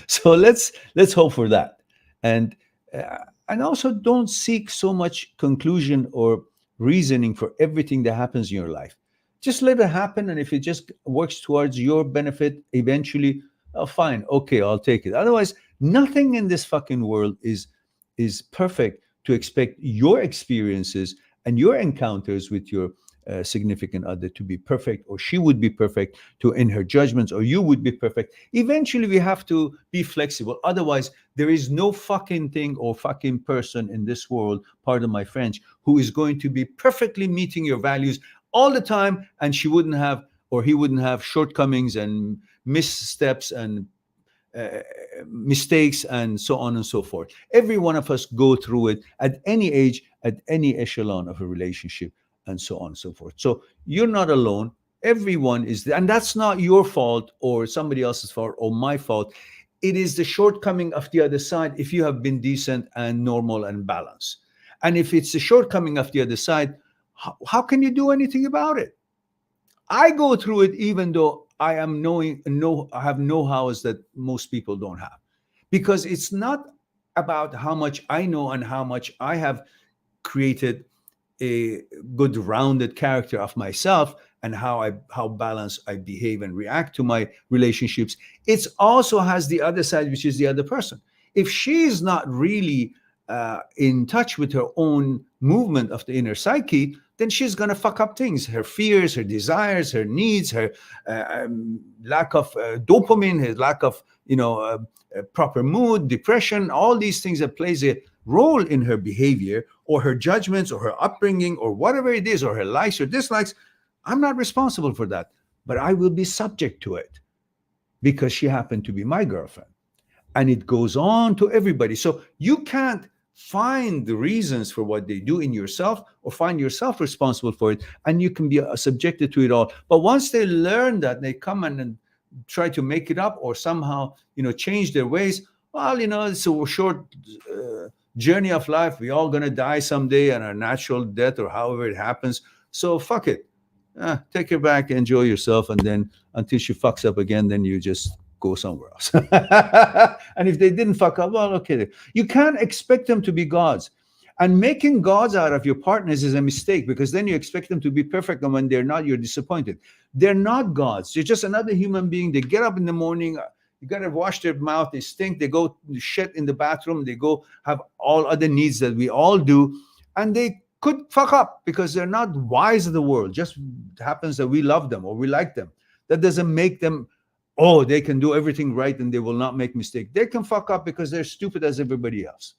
[SPEAKER 1] So let's hope for that. And uh, and also don't seek so much conclusion or reasoning for everything that happens in your life. Just let it happen, and if it just works towards your benefit eventually, oh, fine, okay, I'll take it. Otherwise, nothing in this fucking world is perfect to expect your experiences and your encounters with your significant other to be perfect, or she would be perfect to in her judgments, or you would be perfect. Eventually, we have to be flexible. Otherwise, there is no fucking thing or fucking person in this world, pardon my French, who is going to be perfectly meeting your values all the time, and she wouldn't have, or he wouldn't have shortcomings and missteps and mistakes and so on and so forth. Every one of us go through it at any age, at any echelon of a relationship, and so on and so forth. So you're not alone. Everyone is there. And that's not your fault or somebody else's fault or my fault. It is the shortcoming of the other side if you have been decent and normal and balanced. And if it's the shortcoming of the other side, how can you do anything about it? I go through it even though I am I have know-hows that most people don't have. Because it's not about how much I know and how much I have created a good rounded character of myself and how balanced I behave and react to my relationships, it also has the other side, which is the other person. If she's not really in touch with her own movement of the inner psyche, then she's going to fuck up things, her fears, her desires, her needs, her lack of dopamine, her lack of proper mood, depression, all these things that plays a role in her behavior or her judgments or her upbringing or whatever it is, or her likes or dislikes. I'm not responsible for that, but I will be subject to it because she happened to be my girlfriend. And it goes on to everybody. So you can't find the reasons for what they do in yourself or find yourself responsible for it, and you can be subjected to it all. But once they learn that, they come and try to make it up or somehow change their ways. Well, it's a short journey of life. We're all gonna die someday, and our natural death or however it happens. So fuck it. Take her back, enjoy yourself, and then until she fucks up again, then you just go somewhere else. And if they didn't fuck up, well, okay. You can't expect them to be gods. And making gods out of your partners is a mistake, because then you expect them to be perfect, and when they're not, you're disappointed. They're not gods. They're just another human being. They get up in the morning, you got to wash their mouth, they stink, they go shit in the bathroom, they go have all other needs that we all do, and they could fuck up because they're not wise of the world. Just happens that we love them or we like them. That doesn't make them, oh, they can do everything right and they will not make mistakes. They can fuck up because they're stupid as everybody else.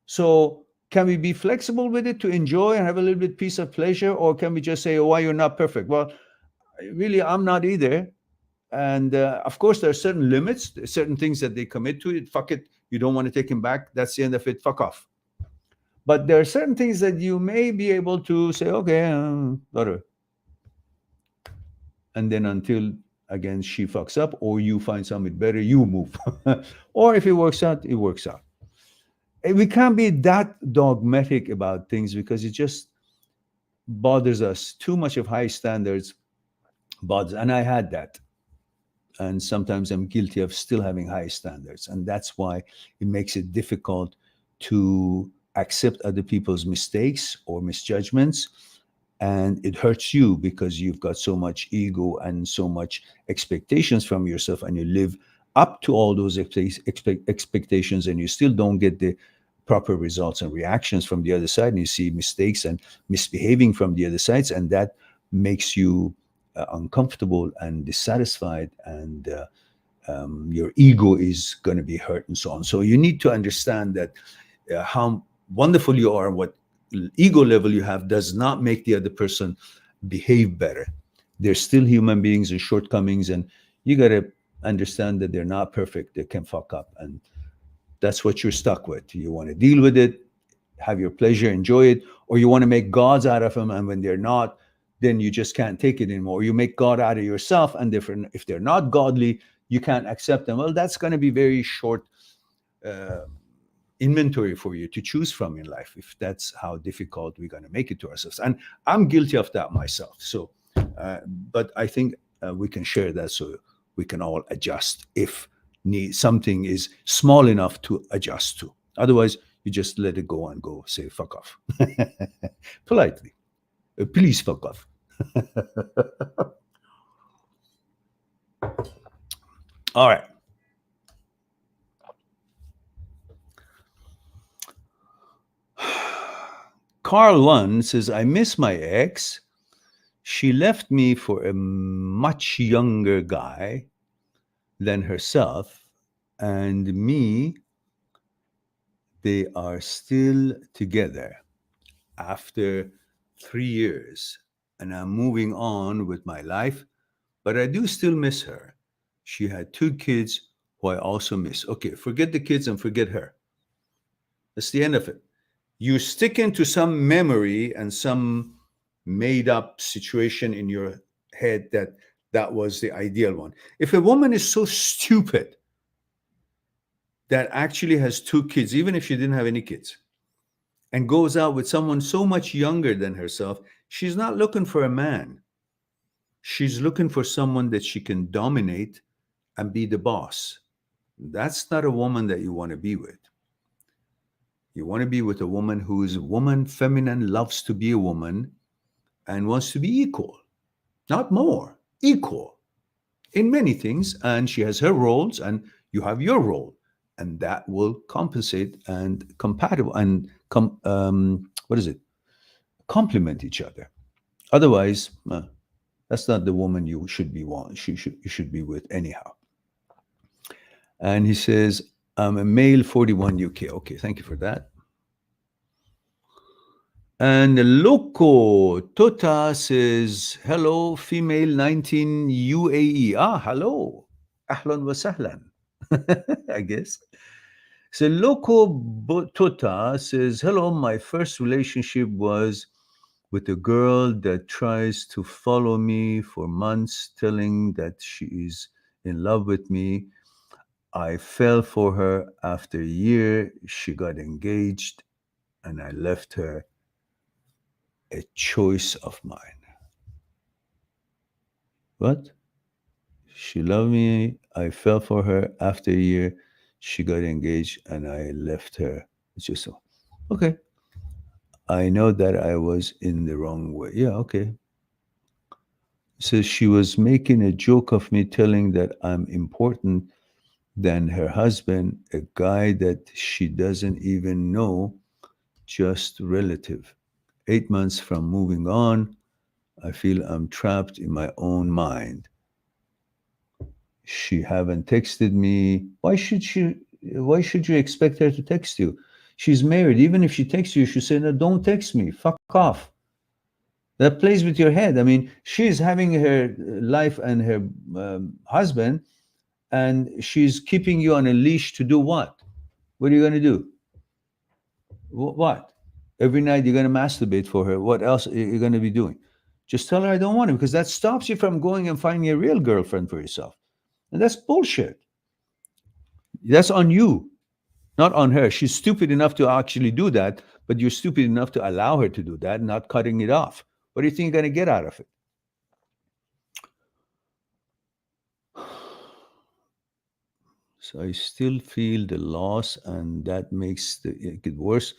[SPEAKER 1] So can we be flexible with it to enjoy and have a little bit piece of pleasure? Or can we just say, oh, why you're not perfect? Well, really, I'm not either. And of course, there are certain limits, certain things that they commit to it. Fuck it. You don't want to take him back. That's the end of it. Fuck off. But there are certain things that you may be able to say, okay, whatever. And then until, again, she fucks up or you find something better, you move. Or if it works out, it works out. We can't be that dogmatic about things because it just bothers us. Too much of high standards bothers. And I had that. And sometimes I'm guilty of still having high standards. And that's why it makes it difficult to accept other people's mistakes or misjudgments. And it hurts you because you've got so much ego and so much expectations from yourself, and you live up to all those expectations, and you still don't get the proper results and reactions from the other side, and you see mistakes and misbehaving from the other sides, and that makes you uncomfortable and dissatisfied, and your ego is going to be hurt and so on. So you need to understand that how wonderful you are, what ego level you have, does not make the other person behave better. They're still human beings and shortcomings, and you got to understand that they're not perfect. They can fuck up, and that's what you're stuck with. You want to deal with it, have your pleasure, enjoy it, or you want to make gods out of them, and when they're not, then you just can't take it anymore. You make God out of yourself, and if they're not godly, you can't accept them. Well, that's going to be very short inventory for you to choose from in life, if that's how difficult we're going to make it to ourselves. And I'm guilty of that myself. So, but I think we can share that so we can all adjust if something is small enough to adjust to. Otherwise, you just let it go and go say, fuck off. Politely. Please fuck off. All right. Carl 1 says, I miss my ex. She left me for a much younger guy than herself, and me. They are still together after 3 years, and I'm moving on with my life, but I do still miss her. She had 2 kids who I also miss. Okay, forget the kids and forget her. That's the end of it. You stick into some memory and some made up situation in your head that was the ideal one. If a woman is so stupid that actually has 2 kids, even if she didn't have any kids, and goes out with someone so much younger than herself, she's not looking for a man. She's looking for someone that she can dominate and be the boss. That's not a woman that you want to be with. You want to be with a woman who is woman, feminine, loves to be a woman, and wants to be equal, not more, equal in many things. And she has her roles, and you have your role, and that will compensate and compatible and what is it? Complement each other. Otherwise, that's not the woman you should be want. You should be with anyhow. And he says, I'm a male 41 UK. Okay, thank you for that. And Loco Tota says, hello, female 19 UAE. Ah, hello. Ahlan wa sahlan. I guess. So Tota says, hello, my first relationship was with a girl that tries to follow me for months, telling that she is in love with me. I fell for her. After a year, she got engaged and I left her. A choice of mine. What? She loved me. I fell for her. After a year, she got engaged and I left her. It's just so. Okay. I know that I was in the wrong way. Yeah, okay. So she was making a joke of me, telling that I'm important than her husband, a guy that she doesn't even know, just relative. 8 months from moving on, I feel I'm trapped in my own mind. She haven't texted me. Why should you expect her to text you? She's married. Even if she texts you, you should say, no, don't text me. Fuck off. That plays with your head. I mean, she's having her life and her husband, and she's keeping you on a leash to do what? What are you going to do? What? Every night you're going to masturbate for her. What else are you going to be doing? Just tell her I don't want it, because that stops you from going and finding a real girlfriend for yourself. And that's bullshit. That's on you, not on her. She's stupid enough to actually do that, but you're stupid enough to allow her to do that, not cutting it off. What do you think you're going to get out of it? So I still feel the loss, and that makes it worse.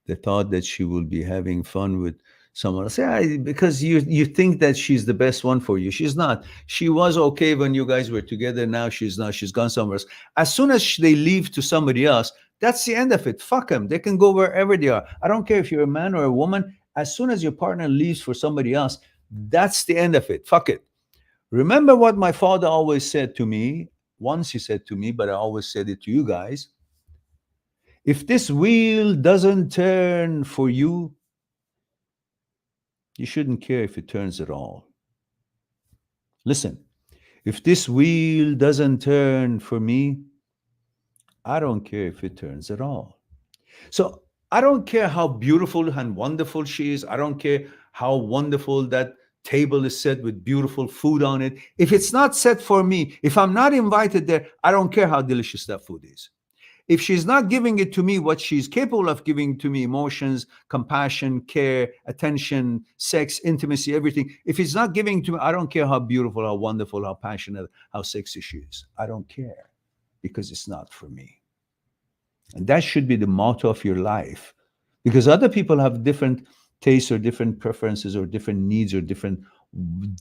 [SPEAKER 1] The thought that she will be having fun with someone else. Yeah, because you think that she's the best one for you. She's not. She was okay when you guys were together. Now she's not. She's gone somewhere else. As soon as they leave to somebody else, that's the end of it. Fuck them. They can go wherever they are. I don't care if you're a man or a woman. As soon as your partner leaves for somebody else, that's the end of it. Fuck it. Remember what my father always said to me. Once he said to me, but I always said it to you guys. If this wheel doesn't turn for you, you shouldn't care if it turns at all. Listen, if this wheel doesn't turn for me, I don't care if it turns at all. So I don't care how beautiful and wonderful she is. I don't care how wonderful that table is set with beautiful food on it. If it's not set for me, if I'm not invited there, I don't care how delicious that food is. If she's not giving it to me, what she's capable of giving to me, emotions, compassion, care, attention, sex, intimacy, everything, if it's not giving to me, I don't care how beautiful, how wonderful, how passionate, how sexy she is. I don't care, because it's not for me. And that should be the motto of your life, because other people have different tastes or different preferences or different needs or different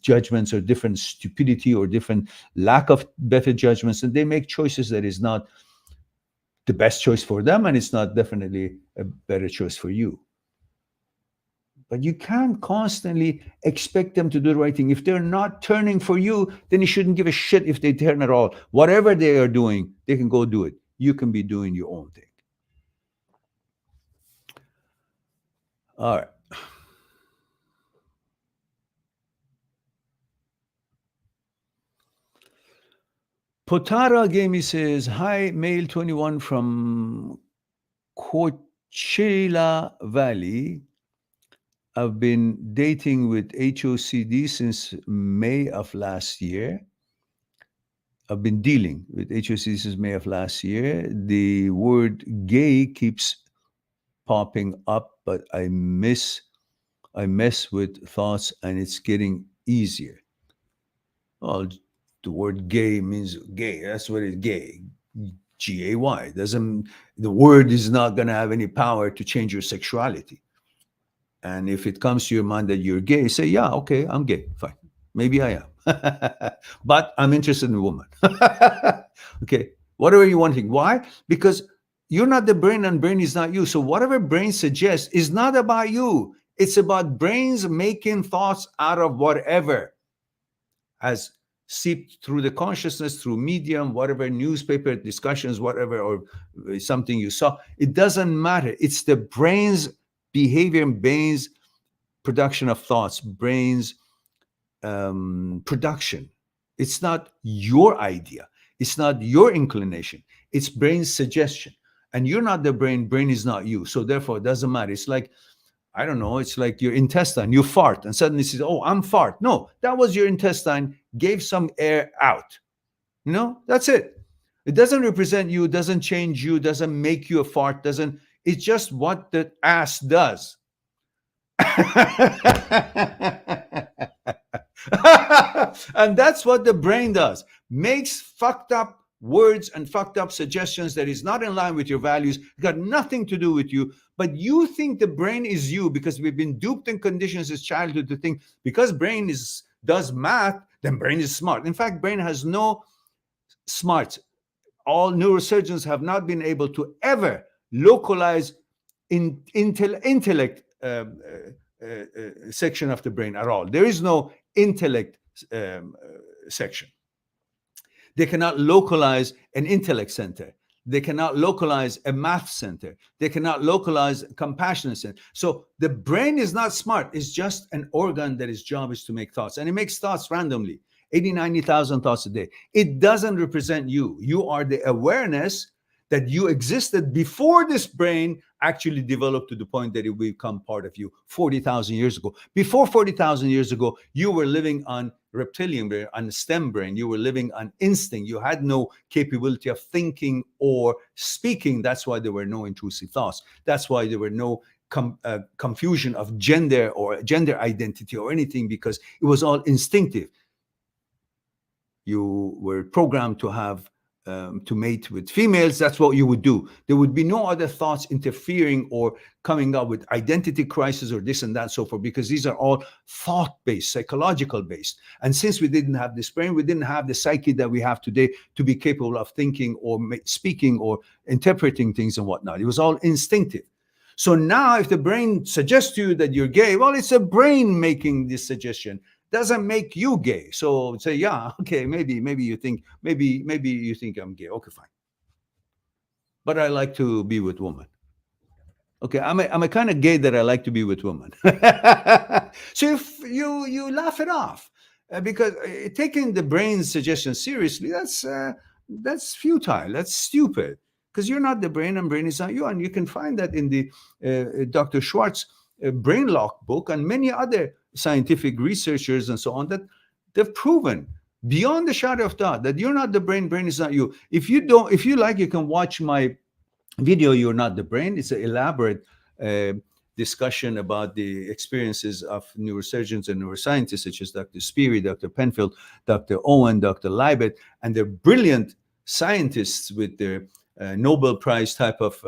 [SPEAKER 1] judgments or different stupidity or different lack of better judgments, and they make choices that is not the best choice for them, and it's not definitely a better choice for you. But you can't constantly expect them to do the right thing. If they're not turning for you, then you shouldn't give a shit if they turn at all. Whatever they are doing, they can go do it. You can be doing your own thing. All right. Potara Gamey says, hi, male 21 from Coachella Valley. I've been dating with HOCD since May of last year. I've been dealing with HOCD since May of last year. The word gay keeps popping up, but I mess with thoughts, and it's getting easier. Well, the word gay means gay. That's what it's gay. GAY. Doesn't, the word is not going to have any power to change your sexuality. And if it comes to your mind that you're gay, say, yeah, okay, I'm gay. Fine. Maybe I am. But I'm interested in a woman. Okay. Whatever you want to think. Why? Because you're not the brain and brain is not you. So whatever brain suggests is not about you. It's about brains making thoughts out of whatever has seeped through the consciousness, through medium, whatever, newspaper discussions, whatever, or something you saw. It doesn't matter. It's the brain's behavior, brain's production of thoughts, brain's production. It's not your idea. It's not your inclination. It's brain's suggestion. And you're not the brain. Brain is not you. So therefore, it doesn't matter. It's like, I don't know, it's like your intestine. You fart and suddenly says, oh, I'm fart. No, that was your intestine, gave some air out. That's it. It doesn't represent you, doesn't change you, doesn't make you a fart, doesn't, it's just what the ass does. And that's what the brain does. Makes fucked up words and fucked up suggestions that is not in line with your values, got nothing to do with you, but you think the brain is you because we've been duped and conditioned since childhood to think because brain does math, then brain is smart. In fact, brain has no smarts. All neurosurgeons have not been able to ever localize intellect section of the brain at all. There is no intellect section. They cannot localize an intellect center. They cannot localize a math center. They cannot localize a compassion center. So the brain is not smart. It's just an organ that its job is to make thoughts. And it makes thoughts randomly, 80, 90,000 thoughts a day. It doesn't represent you. You are the awareness that you existed before this brain actually developed to the point that it will become part of you 40,000 years ago. Before 40,000 years ago, you were living on reptilian brain, on stem brain. You were living on instinct. You had no capability of thinking or speaking. That's why there were no intrusive thoughts. That's why there were no confusion of gender or gender identity or anything, because it was all instinctive. You were programmed to have to mate with females. That's what you would do. There would be no other thoughts interfering or coming up with identity crisis or this and that, so forth, because these are all thought-based, psychological-based. And since we didn't have this brain, we didn't have the psyche that we have today to be capable of thinking or speaking or interpreting things and whatnot. It was all instinctive. So now if the brain suggests to you that you're gay, well, it's a brain making this suggestion. Doesn't make you gay. So say, yeah, okay, maybe you think I'm gay. Okay, fine. But I like to be with women. Okay, I'm a kind of gay that I like to be with women. So if you laugh it off, because taking the brain's suggestion seriously, that's futile. That's stupid. Because you're not the brain and brain is not you. And you can find that in the Dr. Schwartz brain lock book and many other scientific researchers and so on, that they've proven beyond the shadow of doubt that you're not the brain, brain is not you. If you like, you can watch my video, You're Not the Brain. It's an elaborate discussion about the experiences of neurosurgeons and neuroscientists such as Dr. Speary, Dr. Penfield, Dr. Owen, Dr. Libet, and they're brilliant scientists with their Nobel Prize type of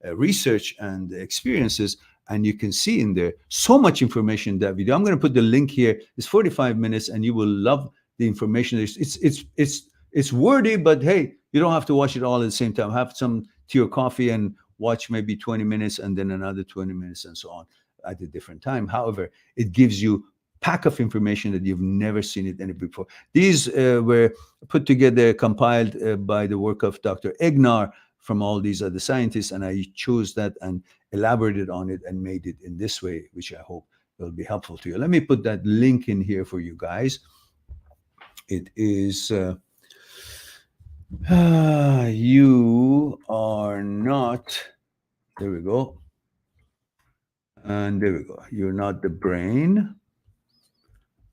[SPEAKER 1] research and experiences. And you can see in there so much information in that video. I'm going to put the link here. It's 45 minutes, and you will love the information. It's wordy, but hey, you don't have to watch it all at the same time. Have some tea or coffee and watch maybe 20 minutes and then another 20 minutes and so on at a different time. However, it gives you pack of information that you've never seen it any before. These were put together, compiled by the work of Dr. Egnar from all these other scientists, and I chose that and elaborated on it and made it in this way, which I hope will be helpful to you. Let me put that link in here for you guys. It is You Are Not, there we go. And there we go. You're Not the Brain.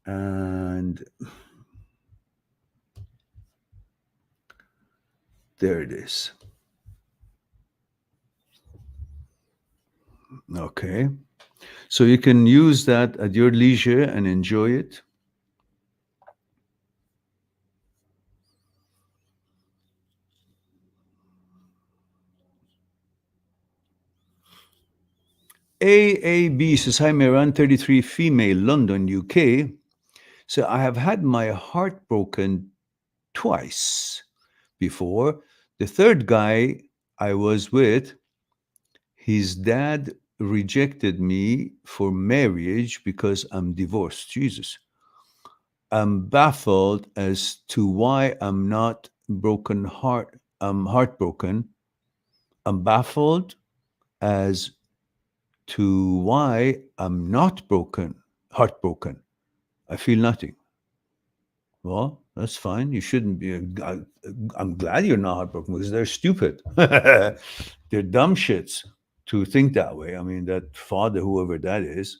[SPEAKER 1] And there it is. Okay. So you can use that at your leisure and enjoy it. AAB says, hi, Meran, 33, female, London, UK. So I have had my heart broken twice before. The third guy I was with, his dad rejected me for marriage because I'm divorced. Jesus. I'm baffled as to why I'm not broken heart. I'm heartbroken. I'm baffled as to why I'm not heartbroken. I feel nothing. Well, that's fine. You shouldn't be. I'm glad you're not heartbroken because they're stupid. They're dumb shits to think that way. I mean, that father, whoever that is,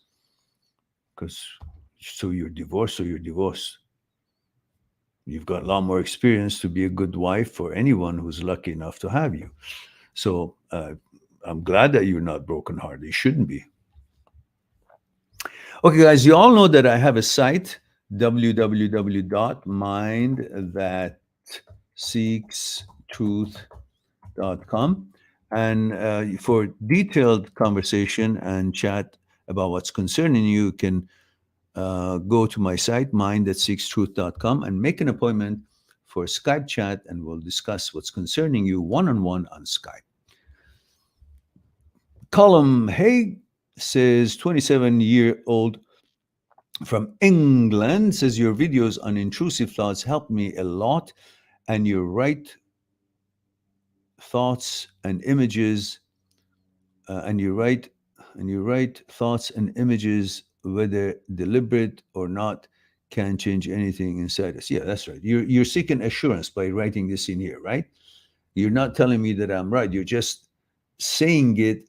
[SPEAKER 1] because so you're divorced, so you're divorced. You've got a lot more experience to be a good wife for anyone who's lucky enough to have you. So I'm glad that you're not brokenhearted. You shouldn't be. Okay, guys, you all know that I have a site, www.mindthatseekstruth.com. And for detailed conversation and chat about what's concerning you, you can go to my site, mindthatseekstruth.com, and make an appointment for a Skype chat, and we'll discuss what's concerning you one-on-one on Skype. Colum Haig says, 27-year-old from England, says, your videos on intrusive thoughts help me a lot, and your right thoughts and images, and you write thoughts and images, whether deliberate or not, can change anything inside us. Yeah, that's right. You're seeking assurance by writing this in here, right? You're not telling me that I'm right. You're just saying it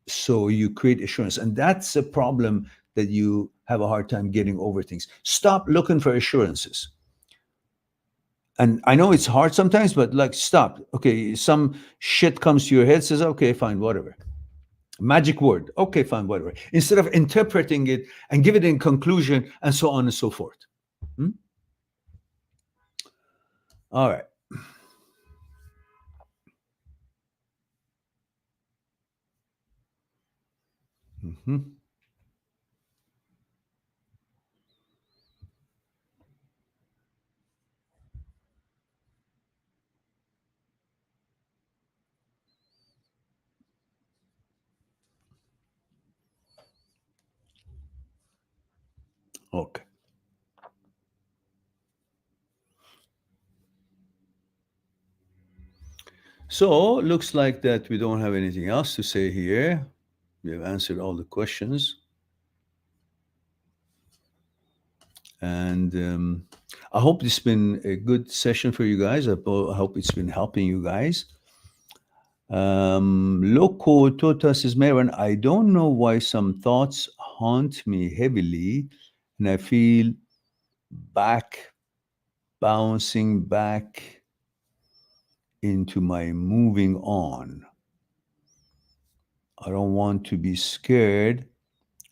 [SPEAKER 1] so you create assurance. And that's a problem that you have a hard time getting over things. Stop looking for assurances. And I know it's hard sometimes, but like, stop. Okay, some shit comes to your head, says, okay, fine, whatever. Magic word. Okay, fine, whatever. Instead of interpreting it and give it in conclusion and so on and so forth. Hmm? All right. Mm-hmm. Okay. So looks like that we don't have anything else to say here. We have answered all the questions. And I hope this has been a good session for you guys. I hope it's been helping you guys. Loco Tota says, Marin, I don't know why some thoughts haunt me heavily, and I feel back, bouncing back into my moving on. I don't want to be scared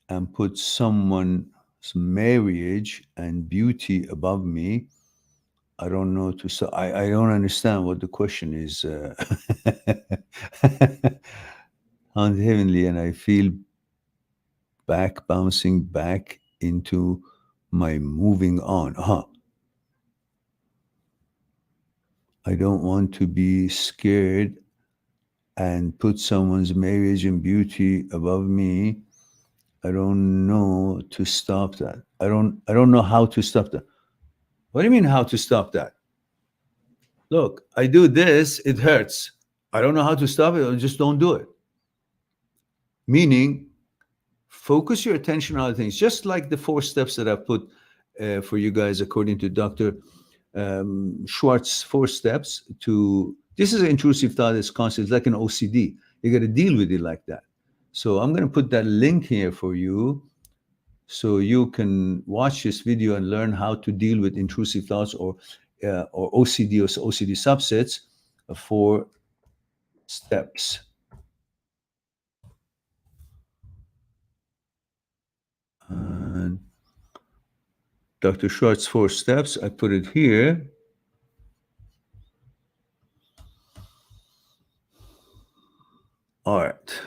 [SPEAKER 1] and put someone's marriage and beauty above me. I don't know to so I don't understand what the question is. On heavenly, and I feel back bouncing back into my moving on. I don't want to be scared and put someone's marriage and beauty above me. I don't know to stop that. I don't know how to stop that. What do you mean how to stop that? Look, I do this, it hurts. I don't know how to stop it, I just don't do it. Meaning, focus your attention on other things, just like the 4 steps that I've put for you guys according to Dr. Schwartz. 4 steps to this is an intrusive thought. It's constant. It's like an OCD. You got to deal with it like that. So I'm going to put that link here for you, so you can watch this video and learn how to deal with intrusive thoughts or OCD or OCD subsets. 4 steps. And Dr. Schwartz 4 steps. I put it here. All right.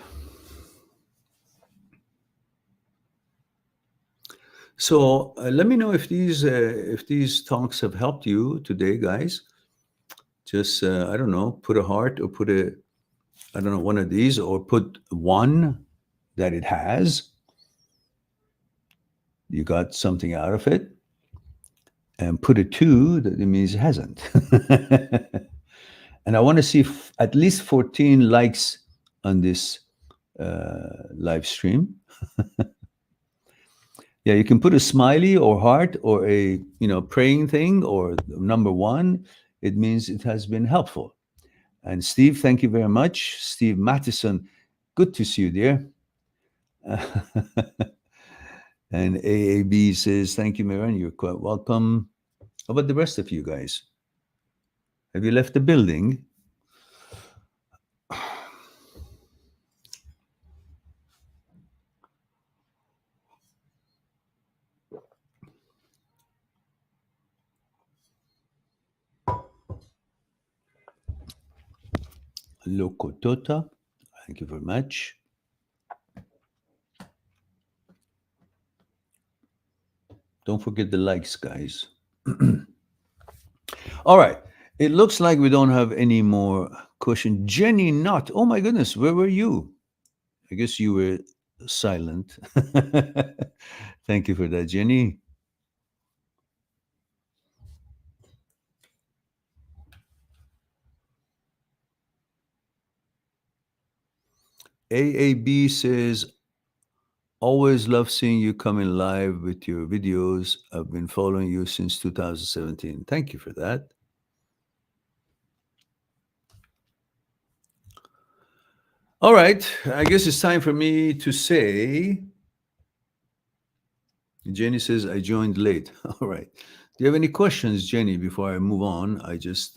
[SPEAKER 1] So let me know if these talks have helped you today, guys. Just I don't know, put a heart or put a I don't know one of these or put one that it has. You got something out of it, and put a two that it means it hasn't. And I want to see at least 14 likes on this live stream. Yeah, you can put a smiley or heart or a praying thing or number one. It means it has been helpful. And Steve, thank you very much. Steve Mattison, good to see you, dear. And AAB says, thank you, Miran. You're quite welcome. How about the rest of you guys? Have you left the building? Lokotota, thank you very much. Don't forget the likes, guys. All right. It looks like we don't have any more questions. Jenny Not. Oh my goodness, where were you? I guess you were silent. Thank you for that, Jenny. AAB says, always love seeing you coming live with your videos. I've been following you since 2017. Thank you for that. All right. I guess it's time for me to say, Jenny says, I joined late. All right. Do you have any questions, Jenny, before I move on? I just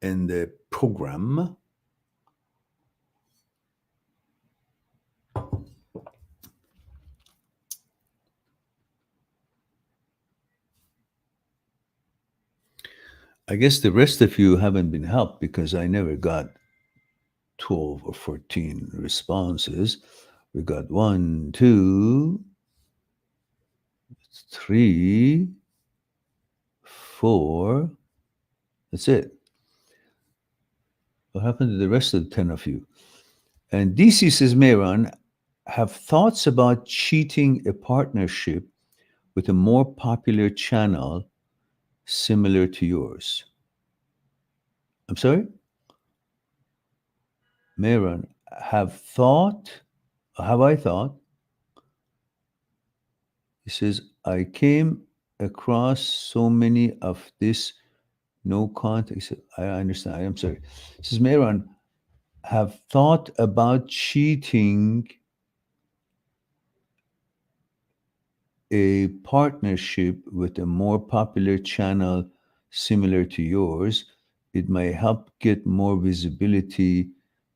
[SPEAKER 1] end the program. I guess the rest of you haven't been helped because I never got 12 or 14 responses. We got 1, 2, 3, 4. That's it. What happened to the rest of the 10 of you? And DC says, Mehran, have thoughts about cheating a partnership with a more popular channel similar to yours. I'm sorry? Mehran, have I thought? He says, I came across so many of this no context. I understand. I am sorry. He says, Mehran, have thought about cheating a partnership with a more popular channel similar to yours. It may help get more visibility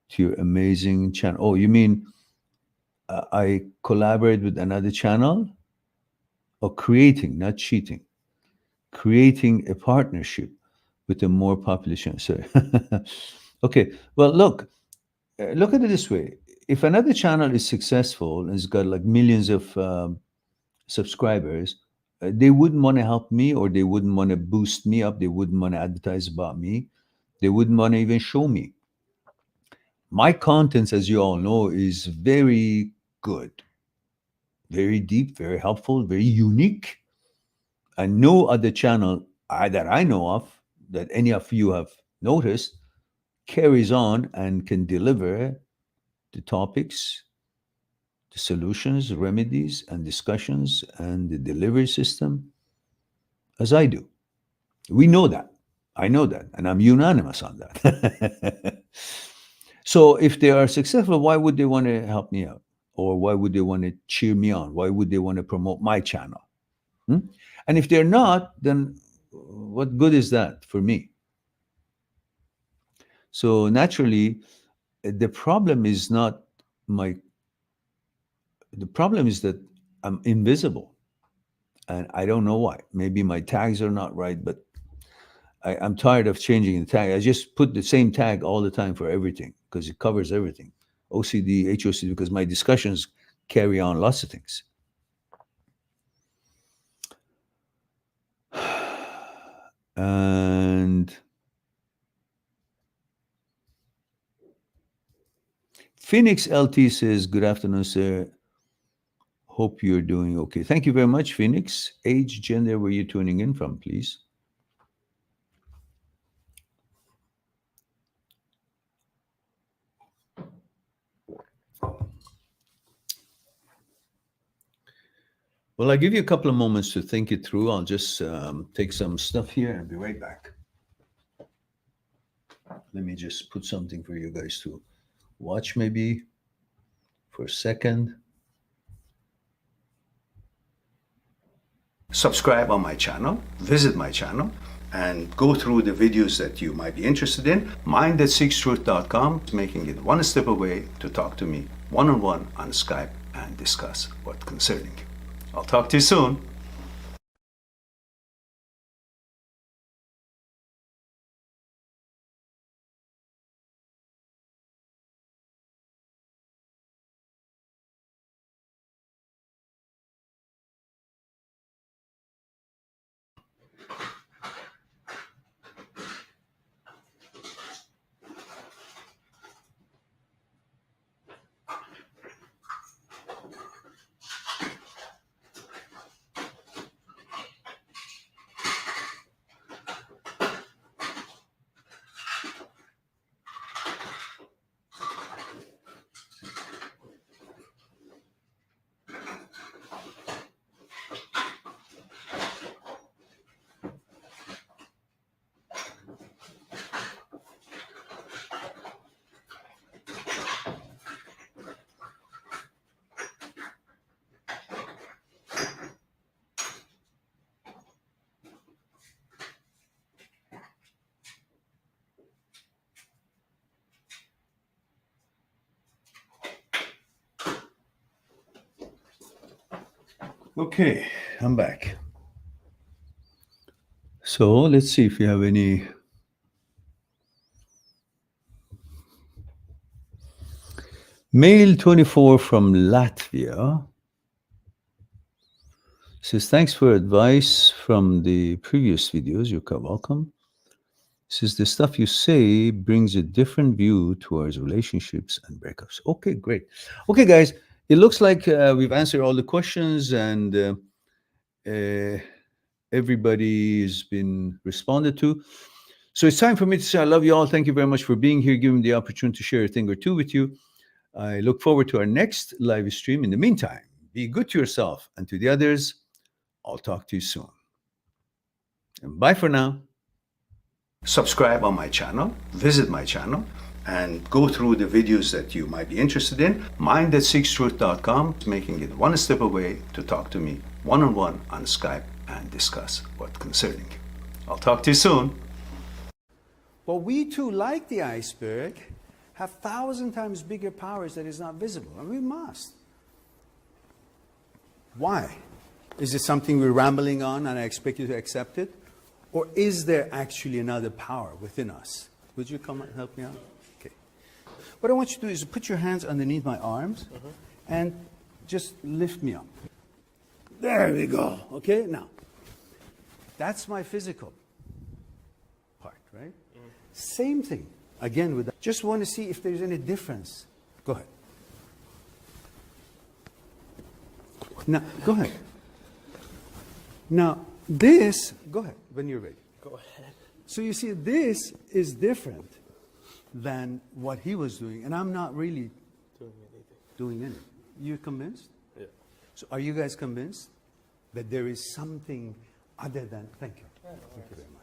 [SPEAKER 1] to your amazing channel. Oh, you mean I collaborate with another channel? Or creating, not cheating, creating a partnership with a more popular channel. Sorry. Okay, well, look at it this way. If another channel is successful and has got like millions of subscribers, they wouldn't want to help me or they wouldn't want to boost me up. They wouldn't want to advertise about me. They wouldn't want to even show me. My contents, as you all know, is very good, very deep, very helpful, very unique. And no other channel that I know of, that any of you have noticed, carries on and can deliver the topics, the solutions, remedies, and discussions, and the delivery system as I do. We know that. I know that. And I'm unanimous on that. So if they are successful, why would they want to help me out? Or why would they want to cheer me on? Why would they want to promote my channel? And if they're not, then what good is that for me? So naturally, the problem is not the problem is that I'm invisible. And I don't know why. Maybe my tags are not right, but I'm tired of changing the tag. I just put the same tag all the time for everything because it covers everything. OCD, HOCD, because my discussions carry on lots of things. And Phoenix LT says, good afternoon, sir. Hope you're doing okay. Thank you very much, Phoenix. Age, gender, where you tuning in from, please? Well, I'll give you a couple of moments to think it through. I'll just take some stuff here and be right back. Let me just put something for you guys to watch maybe for a second. Subscribe on my channel, visit my channel, and go through the videos that you might be interested in. Mind@seekstruth.com is making it one step away to talk to me one-on-one on Skype and discuss what's concerning you. I'll talk to you soon. Okay, I'm back. So let's see if you have any. Male 24 from Latvia says, thanks for advice from the previous videos. You're welcome. Says, the stuff you say brings a different view towards relationships and breakups. Okay, great. Okay, guys, it looks like we've answered all the questions and everybody's been responded to. So it's time for me to say I love you all. Thank you very much for being here, giving me the opportunity to share a thing or two with you. I look forward to our next live stream. In the meantime, be good to yourself and to the others. I'll talk to you soon. And bye for now. Subscribe on my channel, visit my channel, and go through the videos that you might be interested in. Mind@seekstruth.com is making it one step away to talk to me one-on-one on Skype and discuss what's concerning you. I'll talk to you soon. Well, we too, like the iceberg, have 1,000 times bigger powers that is not visible, and we must. Why? Is it something we're rambling on and I expect you to accept it? Or is there actually another power within us? Would you come and help me out? Okay. What I want you to do is put your hands underneath my arms and just lift me up. There we go. Okay, now, that's my physical part, right? Same thing. Again, with that. Just want to see if there's any difference. Go ahead. Now, go ahead. Now, this, go ahead, when you're ready.
[SPEAKER 2] Go ahead.
[SPEAKER 1] So you see, this is different than what he was doing, and I'm not really doing anything. You convinced?
[SPEAKER 2] Yeah.
[SPEAKER 1] So are you guys convinced that there is something other than, thank you.
[SPEAKER 2] Yeah, no
[SPEAKER 1] Thank you very much.